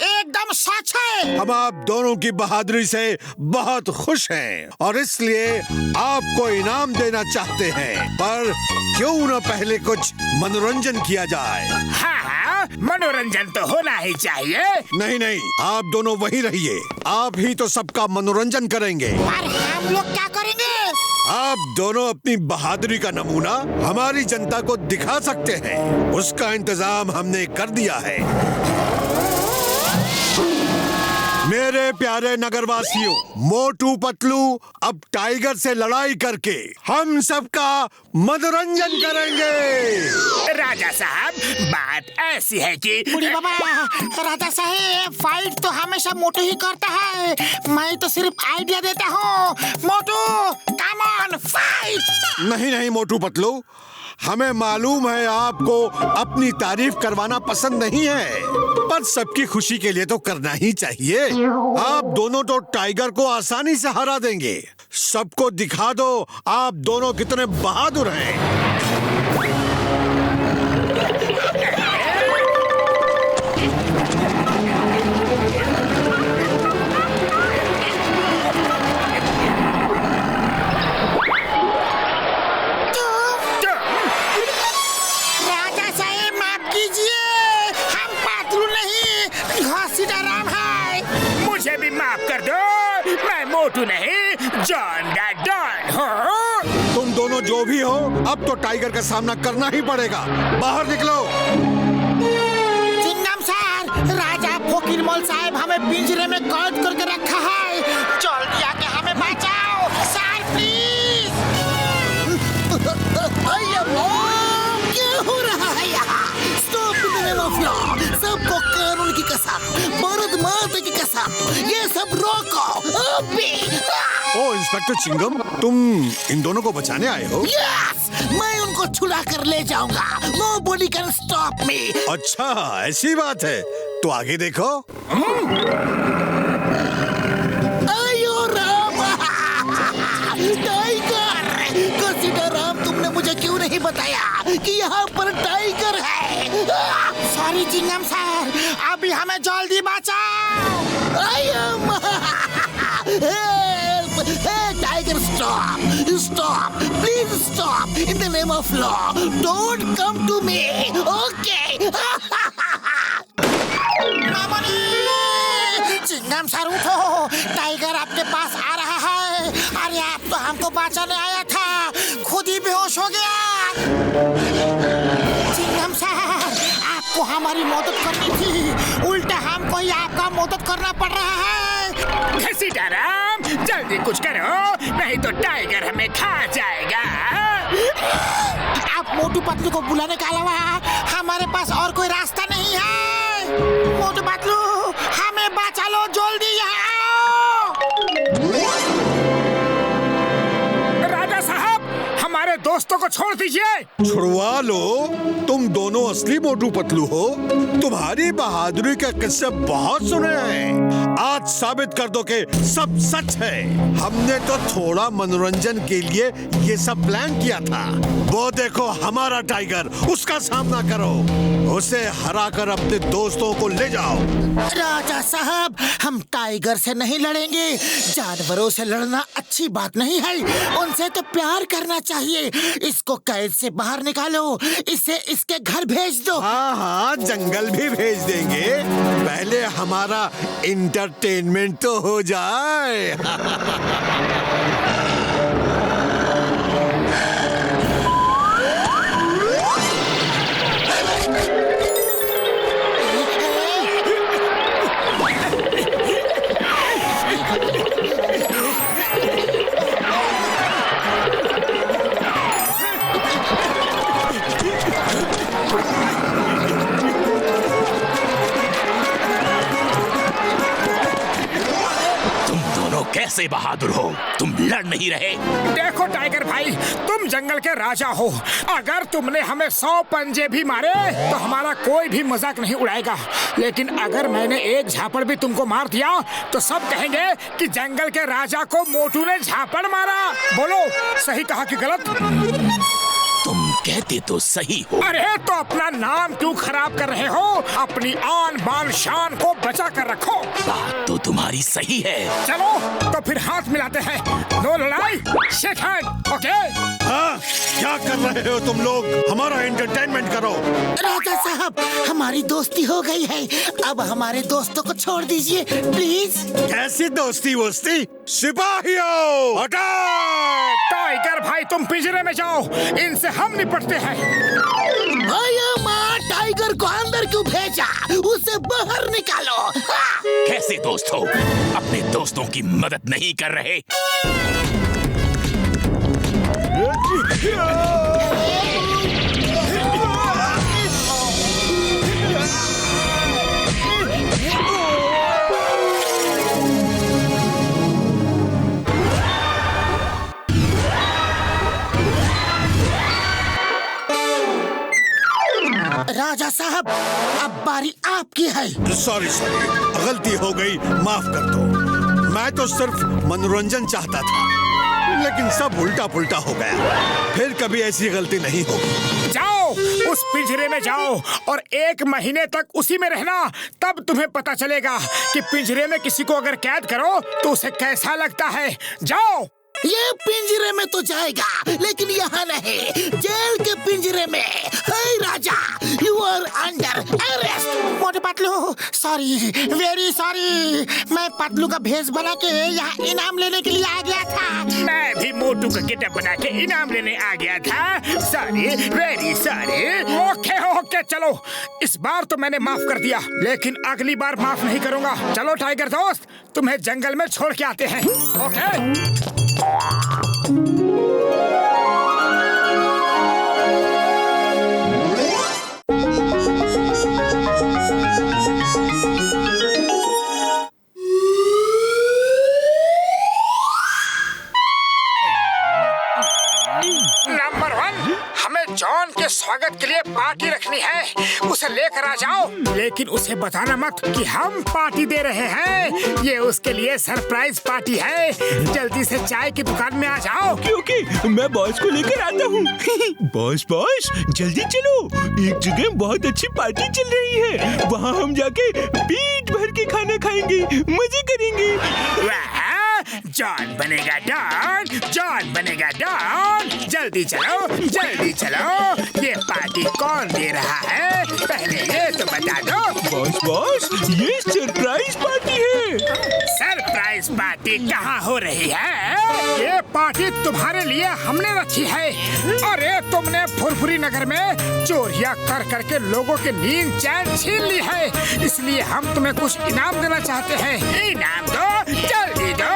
एकदम सच है। हम आप दोनों की बहादुरी से बहुत खुश हैं और इसलिए आपको इनाम देना चाहते हैं। पर क्यों न पहले कुछ मनोरंजन किया जाए? हाँ, मनोरंजन तो होना ही चाहिए। नहीं नहीं, आप दोनों वहीं रहिए। आप ही तो सबका मनोरंजन करेंगे। पर हम लोग क्या करेंगे? आप दोनों अपनी बहादुरी का नमूना हमारी जनता को दिखा सकते हैं। उसका इंतजाम हमने कर दिया है। मेरे प्यारे नगरवासियों, मोटू पतलू अब टाइगर से लड़ाई करके हम सबका मनोरंजन करेंगे। राजा साहब, बात ऐसी है कि बुढ़ी बाबा, राजा साहब फाइट तो हमेशा मोटू ही करता है। मैं तो सिर्फ आइडिया देता हूँ। मोटू, कम ऑन फाइट। नहीं नहीं मोटू पतलू, हमें मालूम है आपको अपनी तारीफ करवाना पसंद नहीं है, पर सबकी खुशी के लिए तो करना ही चाहिए। आप दोनों तो टाइगर को आसानी से हरा देंगे। सबको दिखा दो आप दोनों कितने बहादुर हैं। मोटू नहीं, जॉन द डॉन हो। तुम दोनों जो भी हो, अब तो टाइगर का सामना करना ही पड़ेगा। बाहर निकलो। चिंगम सर, राजा फकीरमल साहब हमें पिंजरे में कैद करके रखा है। जल्दी आके हमें बचाओ सर, प्लीज। क्या हो रहा है यहाँ? Stop the name of law. सबको कानून की कसम, भारत माता की कसम, ये सब रोको अभी। ओ इंस्पेक्टर चिंगम, तुम इन दोनों को बचाने आए हो? यस, मैं उनको छुड़ा कर ले जाऊंगा। Nobody can stop me। अच्छा, ऐसी बात है तो आगे देखो। आयो राम, टाइगर। कंसीडर राम, तुमने मुझे क्यों नहीं बताया कि यहाँ पर टाइगर है? सॉरी चिंगम सर, अभी हमें जल्दी बचाओ। Hey, Tiger, stop! Stop! Please stop! In the name of law, don't come to me. Okay? Chingam sir उठो, टाइगर आपके पास आ रहा है। अरे आप तो हमको बचाने आया था, खुद ही बेहोश हो गया। चिंगम साहब, आपको हमारी मदद करनी थी, उल्टा हमको ही आपका मदद करना पड़ रहा है। घसीटाराम, जल्दी कुछ करो, नहीं तो टाइगर हमें खा जाएगा। आप मोटू पतलू को बुलाने के अलावा हमारे पास और कोई रास्ता नहीं है। मोटू पतलू, हमें बचा लो, जल्दी यहाँ आओ। राजा साहब, हमारे दोस्तों को छोड़ दीजिए। छुड़वा लो, तुम दोनों असली मोटू पतलू हो। तुम्हारी बहादुरी के किस्से बहुत सुने हैं, आज साबित कर दो कि सब सच है। हमने तो थोड़ा मनोरंजन के लिए ये सब प्लान किया था। वो देखो हमारा टाइगर, उसका सामना करो, उसे हराकर अपने दोस्तों को ले जाओ। राजा साहब, हम टाइगर से नहीं लड़ेंगे। जानवरों से लड़ना अच्छी बात नहीं है, उनसे तो प्यार करना चाहिए। इसको कैद से बाहर निकालो, इसे इसके घर भेज दो। हाँ हाँ, जंगल भी भेज देंगे, पहले हमारा एंटरटेनमेंट तो हो जाए। कैसे बहादुर हो, तुम लड़ नहीं रहे। देखो टाइगर भाई, तुम जंगल के राजा हो, अगर तुमने हमें 100 पंजे भी मारे तो हमारा कोई भी मजाक नहीं उड़ाएगा। लेकिन अगर मैंने एक झापड़ भी तुमको मार दिया तो सब कहेंगे कि जंगल के राजा को मोटू ने झापड़ मारा। बोलो, सही कहा कि गलत? तुम कहते तो सही हो। अरे तो अपना नाम क्यों खराब कर रहे हो? अपनी आन बान शान को बचा कर रखो। बात तो तुम्हारी सही है। चलो तो फिर हाथ मिलाते हैं, नो लड़ाई, शेक हैंड, ओके? हाँ, क्या कर रहे हो तुम लोग? हमारा एंटरटेनमेंट करो। राजा साहब, हमारी दोस्ती हो गई है, अब हमारे दोस्तों को छोड़ दीजिए प्लीज। कैसी दोस्ती वोस्ती? सिपाहियों, अटैक! टाइगर भाई, तुम पिंजरे में जाओ, इनसे हम निपटते हैं। भैया माँ, टाइगर को अंदर क्यों भेजा? उसे बाहर निकालो। हाँ। कैसे दोस्त हो, अपने दोस्तों की मदद नहीं कर रहे? राजा साहब, अब बारी आपकी है। सॉरी, गलती हो गई, माफ कर दो। मैं तो सिर्फ मनोरंजन चाहता था, लेकिन सब उल्टा पुल्टा हो गया। फिर कभी ऐसी गलती नहीं होगी। जाओ, उस पिंजरे में जाओ और 1 महीने तक उसी में रहना, तब तुम्हें पता चलेगा कि पिंजरे में किसी को अगर कैद करो तो उसे कैसा लगता है। जाओ। ये पिंजरे में तो जाएगा, लेकिन यहाँ नहीं, जेल के पिंजरे में। हे राजा, यू आर अंडर अरेस्ट। मोटे पतलू, सॉरी, वेरी सॉरी, मैं पतलू का भेष बना के यहाँ इनाम लेने के लिए आ गया था। मैं भी मोटू का गेटअप बना के इनाम लेने आ गया था। Sorry, very sorry. ओके, चलो, इस बार तो मैंने माफ कर दिया, लेकिन अगली बार माफ नहीं करूँगा। चलो टाइगर दोस्त, तुम्हें जंगल में छोड़ के आते हैं। ओके? नंबर 1, हमें जॉन के स्वागत के लिए पार्टी रखनी है, उसे लेकर आ जाओ। लेकिन उसे बताना मत कि हम पार्टी दे रहे हैं, ये उसके लिए सरप्राइज पार्टी है। जल्दी से चाय की दुकान में आ जाओ। क्योंकि मैं बॉस को लेकर आता हूँ। बॉस, जल्दी चलो, एक जगह बहुत अच्छी पार्टी चल रही है, वहाँ हम जाके पेट भर के खाना खाएंगे, मजे करेंगे। जॉन बनेगा डॉन, जॉन बनेगा डॉन। जल्दी चलो, ये पार्टी कौन दे रहा है, पहले ये तो बता दो। बॉस, ये सरप्राइज पार्टी है। सरप्राइज सरप्राइज पार्टी कहाँ हो रही है? ये पार्टी तुम्हारे लिए हमने रखी है। अरे तुमने फुरफुरी नगर में चोरियां कर करके लोगों के नींद चैन छीन ली है, इसलिए हम तुम्हें कुछ इनाम देना चाहते हैं। इनाम दो, जल्दी दो।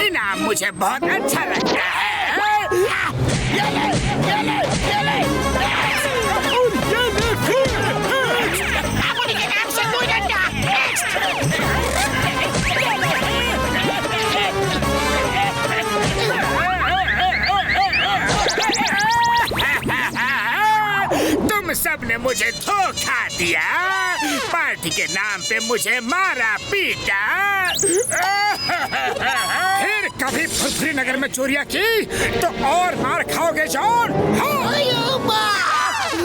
इनाम मुझे बहुत अच्छा लगता है। ये ले, ये ले, ये ले। तुम सबने मुझे धोखा दिया, पार्टी के नाम पे मुझे मारा पीटा। फिर कभी फुरफुरी नगर में चोरियां की तो और मार खाओगे जॉन।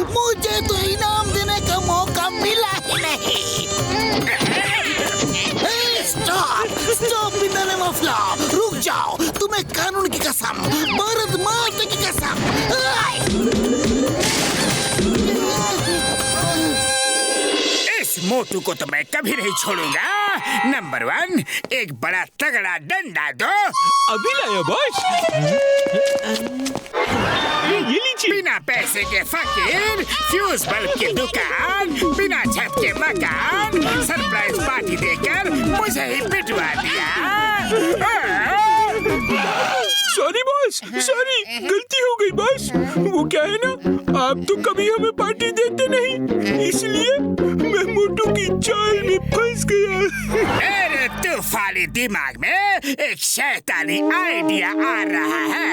मुझे तो इनाम देने का मौका मिला ही नहीं। Stop in the name of law. रुक जाओ, तुम्हें कानून की कसम, भारत माता की कसम। इस मोटू को तो मैं कभी नहीं छोड़ूंगा। नंबर 1, एक बड़ा तगड़ा डंडा दो। अभी लाया बॉस। ये लीजिए। बिना पैसे के फकीर, फ्यूज बल्ब की दुकान, बिना छत के मकान, सरप्राइज पार्टी देकर मुझे ही पिटवा दिया। सॉरी बॉस, सॉरी, गलती हो गई बॉस। वो क्या है ना, आप तो कभी हमें पार्टी देते नहीं, इसलिए मैं मोटू की चाल में फंस गया। मेरे तूफानी दिमाग में एक शैतानी आइडिया आ रहा है।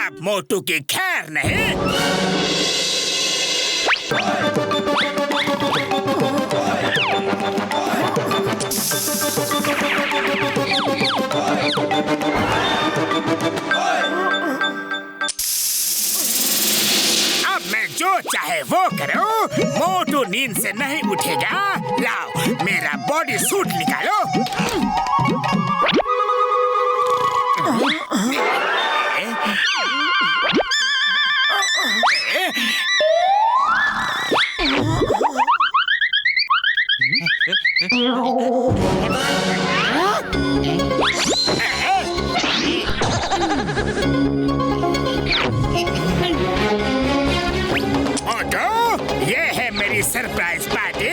अब मोटू की खैर नहीं। अब मैं जो चाहे वो करूं, मोटू नींद से नहीं उठेगा। लाओ मेरा बॉडी सूट निकालो। ये है मेरी सरप्राइज पार्टी।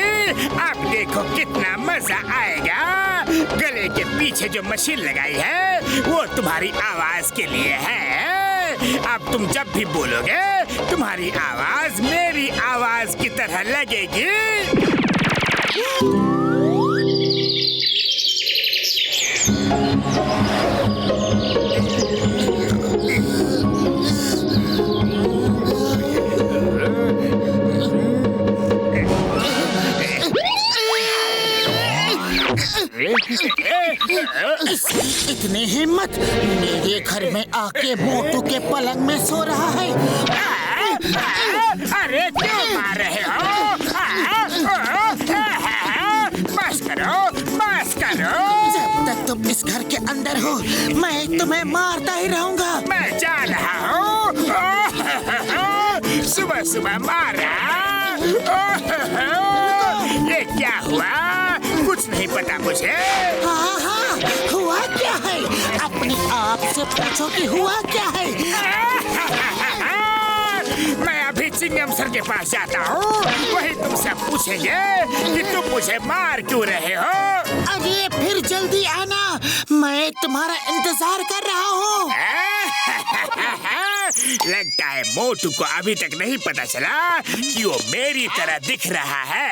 अब देखो कितना मजा आएगा। गले के पीछे जो मशीन लगाई है वो तुम्हारी आवाज के लिए है। अब तुम जब भी बोलोगे तुम्हारी आवाज मेरी आवाज की तरह लगेगी। इतनी हिम्मत, मेरे घर में आके मोटू के पलंग में सो रहा है। अरे क्यों मार रहे हो? बस करो, बस करो। जब तक तुम इस घर के अंदर हो मैं तुम्हें मारता ही रहूंगा। मैं जा रहा हूँ। सुबह सुबह मारा। ये क्या हुआ? कुछ नहीं पता मुझे। हाँ हाँ, हुआ क्या है? अपने आप से पूछो कि हुआ क्या है। मैं अभी चिंगम सर के पास जाता हूँ, वही तुमसे पूछेंगे कि तुम मुझे मार क्यों रहे हो। अरे फिर जल्दी आना, मैं तुम्हारा इंतजार कर रहा हूँ। लगता है मोटू को अभी तक नहीं पता चला कि वो मेरी तरह दिख रहा है।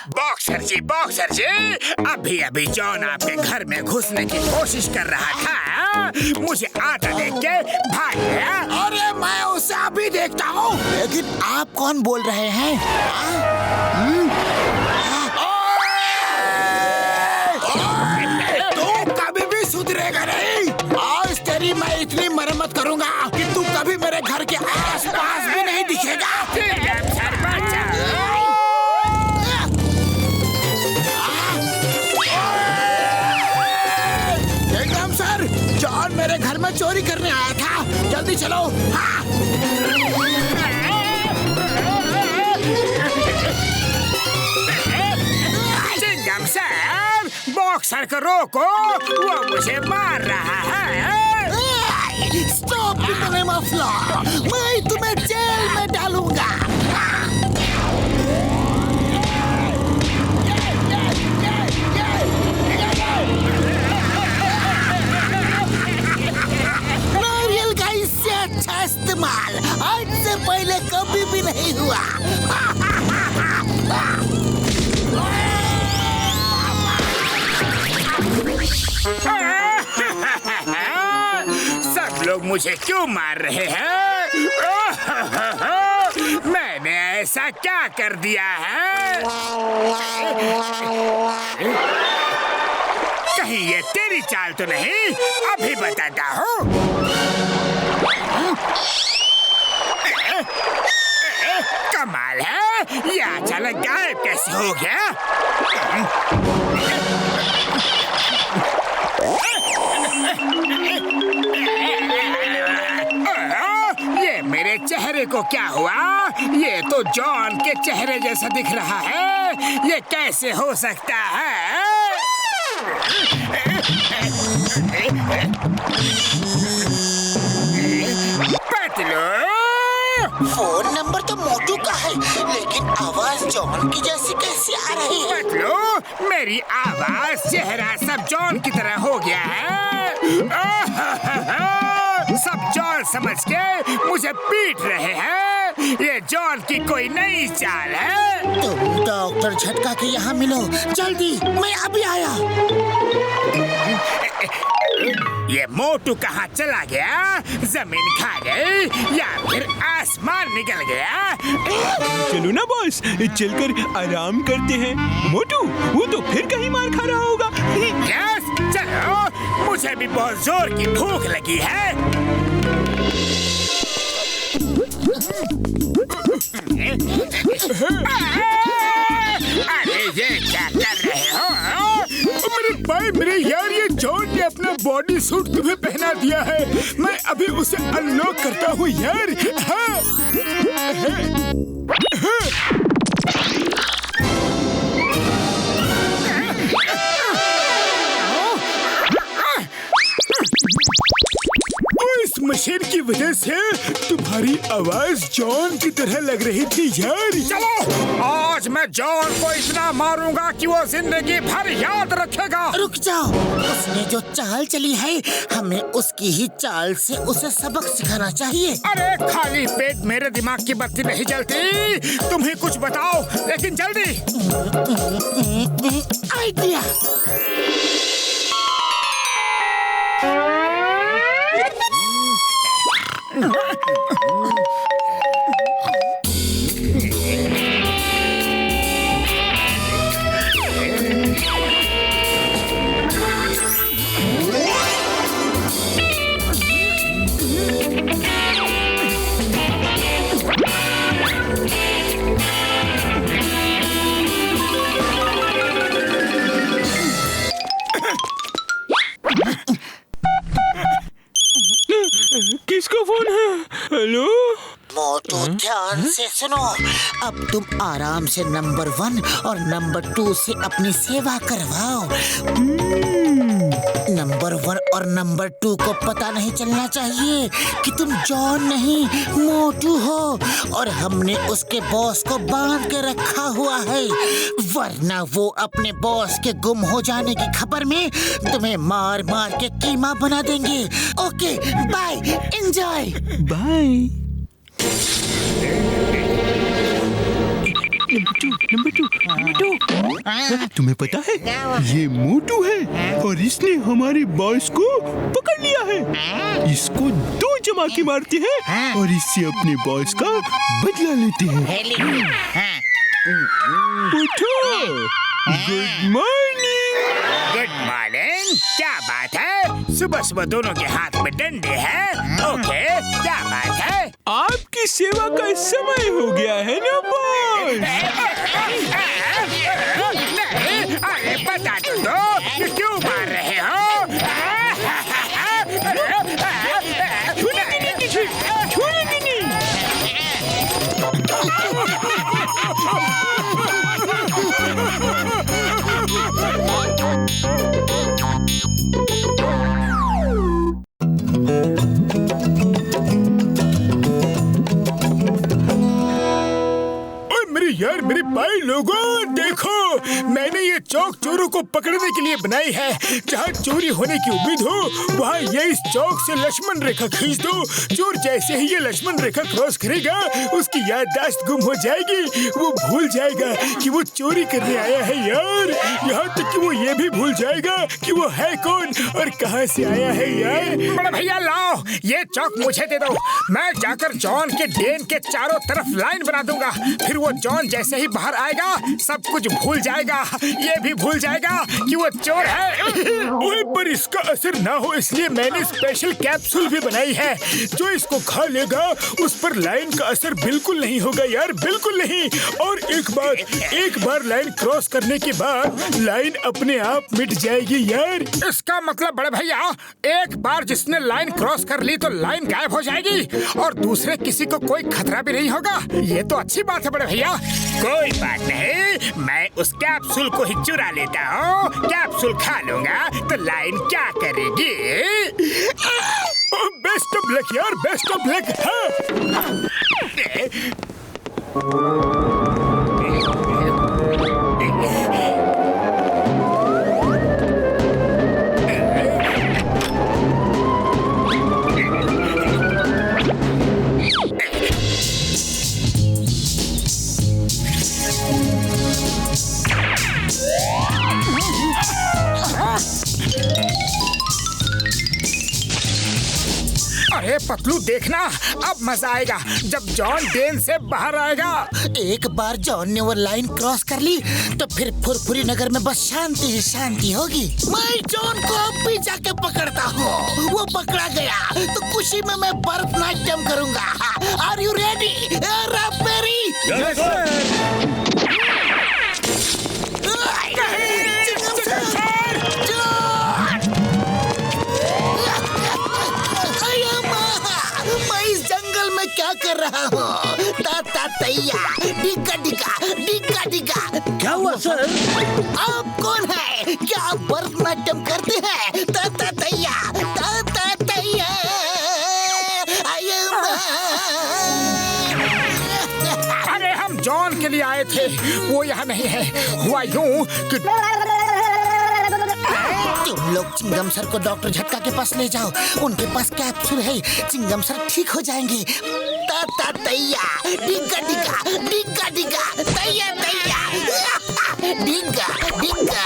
बॉक्सर जी, अभी अभी जॉन आपके घर में घुसने की कोशिश कर रहा था, मुझे आता देख के भाग गया। अरे मैं उसे अभी देखता हूँ। लेकिन आप कौन बोल रहे हैं? तू कभी भी सुधरेगा नहीं। आज तेरी मैं इतनी मरम्मत करूंगा कि तू कभी मेरे घर के आस-पास भी नहीं दिखेगा। जॉन मेरे घर में चोरी करने आया था, जल्दी चलो। हाँ। चिंगम सर, बॉक्सर को रोको, वो मुझे मार रहा है। Stop in the name of law. मैं तुम्हें जेल में डालूंगा। नारियल का इससे अच्छा इस्तेमाल आज से पहले कभी भी नहीं हुआ। सब लोग मुझे क्यों मार रहे हैं? मैंने ऐसा क्या कर दिया है? कहीं ये तेरी चाल तो नहीं? अभी बताता हूँ। कमाल है, ये अचानक गायब कैसे हो गया? ये मेरे चेहरे को क्या हुआ? ये तो जॉन के चेहरे जैसा दिख रहा है। ये कैसे हो सकता है? पतलू, फोन नंबर तो मोटू का है, लेकिन आवाज जॉन की जैसी कैसी आ रही है? पतलू, मेरी आवाज चेहरा सब जॉन की तरह हो गया है। सब जॉन समझ के मुझे पीट रहे हैं। ये जॉन की कोई नई चाल है। तुम डॉक्टर झटका के यहाँ मिलो जल्दी, मैं अभी आया। ये मोटू कहाँ चला गया? जमीन खा गई या फिर आसमान निकल गया? चलो ना बॉस, चलकर आराम करते हैं। मोटू, वो तो फिर कहीं मार खा रहा होगा। यस, चलो, मुझे भी बहुत जोर की भूख लगी है। अरे ये क्या कर रहे हो? मेरे भाई, मेरे यार, ये जॉन ने अपना बॉडी सूट तुम्हें पहना दिया है। मैं अभी उसे अनलॉक करता हूँ यार। हाँ। इस मशीन की वजह से तुम्हारी आवाज जॉन की तरह लग रही थी यार। चलो, आज मैं जॉन को इतना मारूंगा कि वो जिंदगी भर याद रखेगा। रुक जाओ, उसने जो चाल चली है, हमें उसकी ही चाल से उसे सबक सिखाना चाहिए। अरे खाली पेट मेरे दिमाग की बत्ती नहीं जलती। तुम ही कुछ बताओ, लेकिन जल्दी। आइडिया। किसका फोन है? हेलो मोटू, ध्यान से सुनो। अब तुम आराम से नंबर 1 और नंबर 2 से अपनी सेवा करवाओ। नंबर 1 और नंबर 2 को पता नहीं चलना चाहिए कि तुम जॉन नहीं मोटू हो, और हमने उसके बॉस को बांध के रखा हुआ है, वरना वो अपने बॉस के गुम हो जाने की खबर में तुम्हें मार मार के कीमा बना देंगे। Okay, bye, enjoy. Bye. Number two, तुम्हें पता है ये मोटू है और इसने हमारे बॉस को पकड़ लिया है। इसको 2 जमाके मारते हैं और इससे अपने बॉस का बदला लेते हैं। उठो, गुड मॉर्निंग। Good morning. क्या बात है? सुबह सुबह दोनों के हाथ में डंडे हैं। ओके, क्या बात है? आपकी सेवा का समय हो गया है ना बॉस? नहीं, अरे बता तो दो कि क्यों मार रहे हो? चौक चोरों को पकड़ने के लिए बनाई है। जहाँ चोरी होने की उम्मीद हो वहाँ ये इस चौक से लक्ष्मण रेखा खींच दो। चोर जैसे ही ये लक्ष्मण रेखा क्रॉस करेगा उसकी याददाश्त गुम हो जाएगी। वो भूल जाएगा कि वो चोरी करने आया है यार। यहाँ तक कि वो ये भी भूल जाएगा कि वो है कौन और कहाँ से आया है यार। बड़े भैया लाओ, ये चौक मुझे दे दो। मैं जाकर जॉन के डेन के चारों तरफ लाइन बना दूंगा। फिर वो जॉन जैसे ही बाहर आएगा सब कुछ भूल जाएगा। ये भी भूल जाएगा कि वो चोर है। ओए, पर इसका असर ना हो इसलिए मैंने स्पेशल कैप्सूल भी बनाई है। जो इसको खा लेगा उस पर लाइन का असर बिल्कुल नहीं होगा यार, बिल्कुल नहीं। और एक बार लाइन क्रॉस करने के बाद लाइन अपने आप मिट जाएगी यार। इसका मतलब बड़े भैया एक बार जिसने लाइन क्रॉस कर ली तो लाइन गायब हो जाएगी और दूसरे किसी को कोई खतरा भी नहीं होगा। ये तो अच्छी बात है बड़े भैया। कोई बात नहीं, मैं उस कैप्सूल को ही चुरा लेता हूँ। कैप्सूल खा लूंगा तो लाइन क्या करेगी? बेस्ट ऑफ लक यार, बेस्ट ऑफ लक। अरे पतलू देखना, अब मजा आएगा जब जॉन डेन से बाहर आएगा। एक बार जॉन ने वो लाइन क्रॉस कर ली तो फिर फुरफुरी नगर में बस शांति ही शांति होगी। मैं जॉन को अब भी जाके पकड़ता हूँ। वो पकड़ा गया तो खुशी में मैं बर्फ नाट्यम करूंगा। Are you ready? क्या कर रहा हूँ? ता तैया डिगा डिगा डिगा डिगा। क्या हुआ सर? आप कौन है? क्या आप भरतनाट्यम करते हैं? ता तैया अरे हम जॉन के लिए आए थे, वो यहाँ नहीं है। हुआ यूं कि तुम लोग चिंगम सर को डॉक्टर झटका के पास ले जाओ। उनके पास कैप्सूल है, चिंगम सर ठीक हो जाएंगे। ता तैया डिगा डिगा डिगा डिगा तैया तैया डिगा डिगा।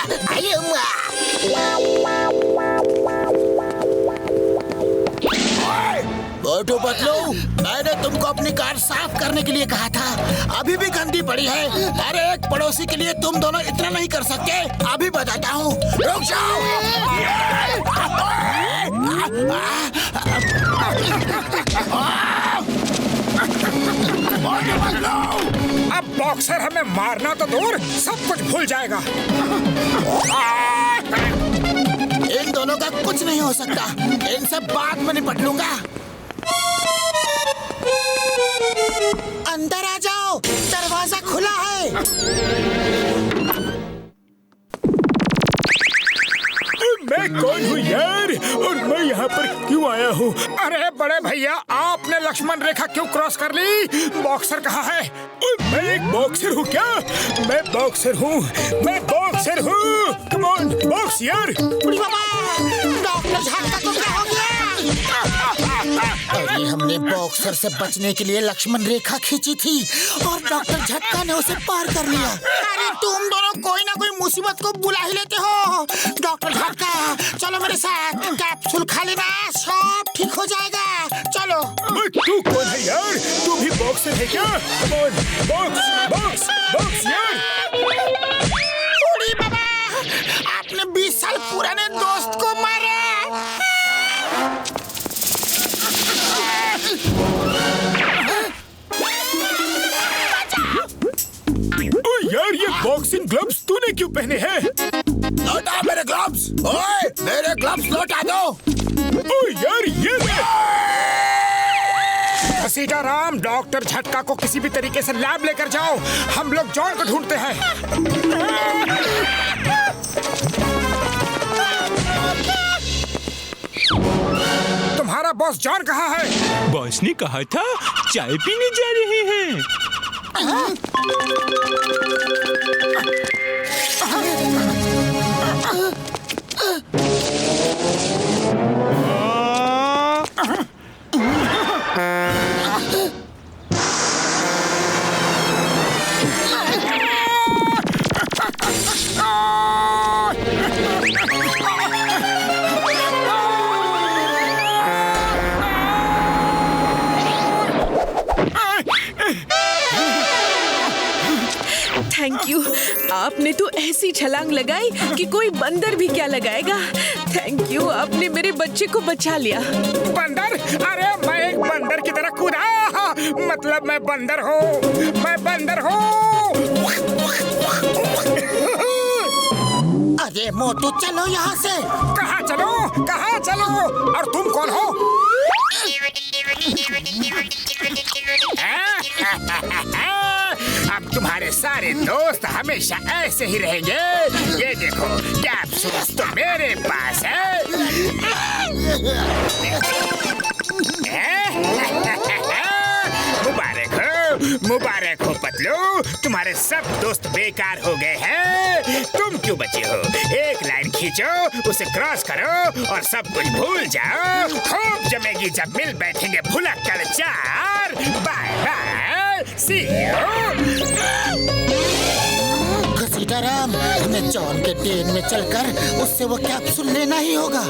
मोटू पतलू, मैंने तुमको अपनी कार साफ करने के लिए कहा था, अभी भी गंदी पड़ी है। अरे एक पड़ोसी के लिए तुम दोनों इतना नहीं कर सकते? अभी बताता हूँ, रुक जाओ। अब बॉक्सर हमें मारना तो दूर सब कुछ भूल जाएगा। इन दोनों का कुछ नहीं हो सकता, इनसे बाद में निपट लूंगा। अंदर आ जाओ, दरवाजा खुला है। मैं कौन हूँ यार और मैं यहाँ पर क्यों आया हूँ? अरे बड़े भैया आपने लक्ष्मण रेखा क्यों क्रॉस कर ली? बॉक्सर कहाँ है? मैं एक बॉक्सर हूँ क्या? मैं बॉक्सर हूँ, मैं बॉक्सर हूँ। कम ऑन बॉक्स यार। डॉक्टर झटका को क्या हो गया? अरे हमने बॉक्सर से बचने के लिए लक्ष्मण रेखा खींची थी और डॉक्टर झटका ने उसे पार कर लिया। अरे तुम दोनों कोई ना कोई मुसीबत को बुला ही लेते हो। डॉक्टर झटका चलो मेरे साथ, कैप्सूल खा लेना, सब ठीक हो जाएगा। चलो। तू कौन है यार? तू भी बॉक्सर है क्या? Come on box box box यार। बूढ़ी बाबा, आपने 20 साल पुराने दोस्त को मारा। यार ये बॉक्सिंग ग्लव्स तूने क्यों पहने हैं? लौटा मेरे ग्लव्स। ओए, मेरे ग्लव्स लौटा दो। ओ यार ये सीताराम, डॉक्टर झटका को किसी भी तरीके से लैब लेकर जाओ। हम लोग जॉन को ढूंढते हैं। तुम्हारा बॉस जॉन कहाँ है? बॉस ने कहा था चाय पीने जा रहे हैं। Thank you. आपने तो ऐसी छलांग लगाई कि कोई बंदर भी क्या लगाएगा। थैंक यू, आपने मेरे बच्चे को बचा लिया। बंदर? अरे मैं एक बंदर की तरह कूदा। मतलब मैं बंदर हूँ, मैं बंदर हूँ। अरे मोटू चलो यहाँ से। कहाँ चलो, कहाँ चलो? और तुम कौन हो? अब तुम्हारे सारे दोस्त हमेशा ऐसे ही रहेंगे। ये देखो, कैप्सूल्स तो मेरे पास है। मुबारक हो पतलू, तुम्हारे सब दोस्त बेकार हो गए हैं। तुम क्यों बचे हो? एक लाइन खींचो, उसे क्रॉस करो और सब कुछ भूल जाओ। खूब जमेगी जब मिल बैठेंगे भुलक्कड़ चार। Bye bye, see you. Ghasitaram, हमें जॉन के ट्रेन में चलकर उससे वो कैप्सूल लेना ही होगा।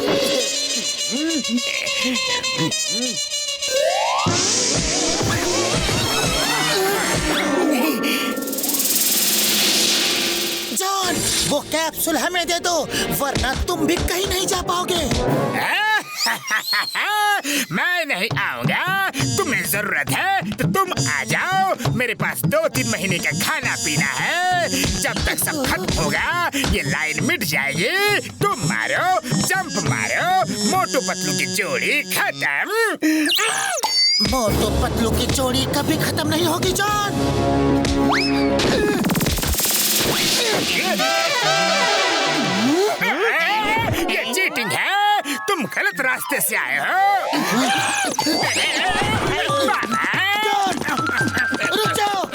जॉन, वो कैप्सूल हमें दे दो, वरना तुम भी कहीं नहीं जा पाओगे। मैं नहीं आऊंगा। तुम्हें जरूरत है तो तुम आ जाओ। मेरे पास 2-3 महीने का खाना पीना है। जब तक सब खत्म होगा ये लाइन मिट जाएगी। तुम मारो, जंप मारो, मोटू पतलू की जोड़ी खत्म। मोटू पतलू की जोड़ी कभी खत्म नहीं होगी जॉन। ये चीटिंग है। तुम गलत रास्ते से आए हो। रुक जाओ।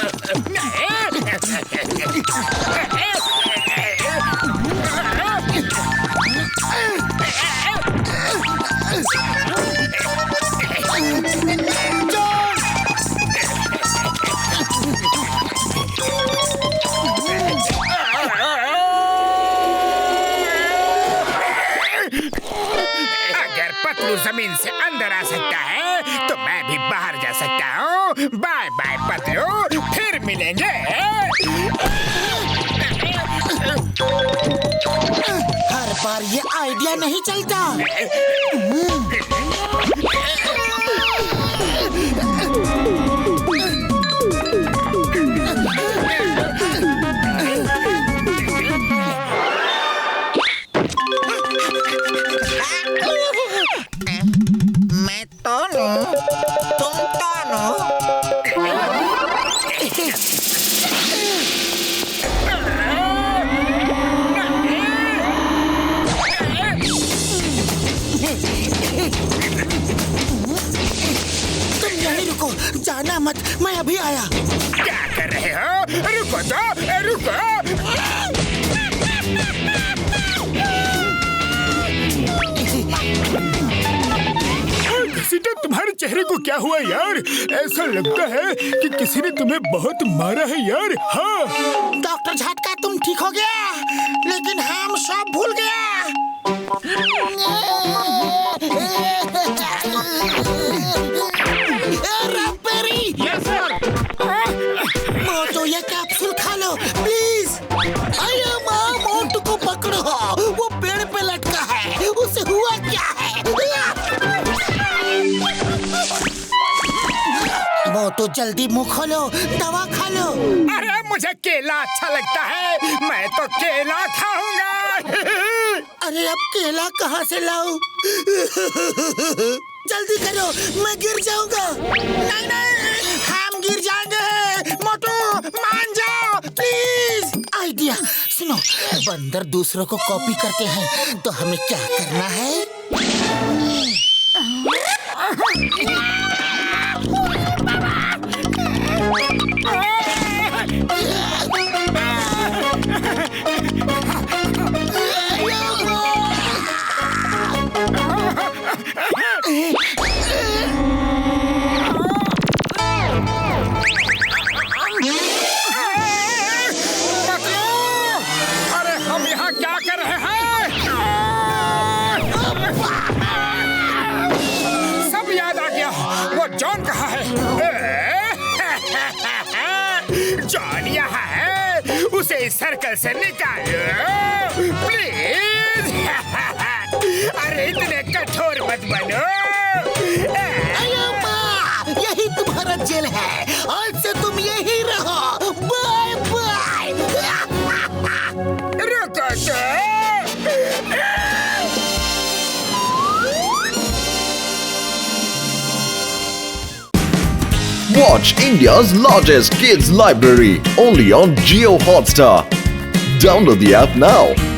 पतलू जमीन से अंदर आ सकता है तो मैं भी बाहर जा सकता हूँ। बाय बाय पतलू, फिर मिलेंगे। हर बार ये आइडिया नहीं चलता। मैं टोनू, तुम टोनू। तुम यहीं रुको, जाना मत, मैं अभी आया। क्या कर रहे हो? रुको तो, रुको। तुम्हारे चेहरे को क्या हुआ यार? ऐसा लगता है कि किसी ने तुम्हें बहुत मारा है यार। हाँ डॉक्टर झटका, तुम ठीक हो गया, लेकिन हम सब भूल गया। Yes sir. मोटू ये कैप्सूल खा लो प्लीज। अरे माँ, मोटू को पकड़ो, वो पेड़ पे लटका है, उसे हुआ क्या है? मोटू जल्दी मुंह खोलो, दवा खा लो। अरे मुझे केला अच्छा लगता है, मैं तो केला खाऊंगा। अरे अब केला कहाँ से लाऊं? जल्दी करो, मैं गिर जाऊंगा। नहीं नहीं, हम गिर जाएंगे। मोटू मान जाओ प्लीज। आइडिया सुनो, बंदर दूसरों को कॉपी करते हैं, तो हमें क्या करना है? यहाँ है उसे इस सर्कल से निकालो प्लीज। अरे इतने कठोर मत बनो। अयो माँ, यही तुम्हारा जेल है, आज से तुम यही रहो। Bye bye. रुको तो। Watch India's largest kids library only on Jio Hotstar. Download the app now.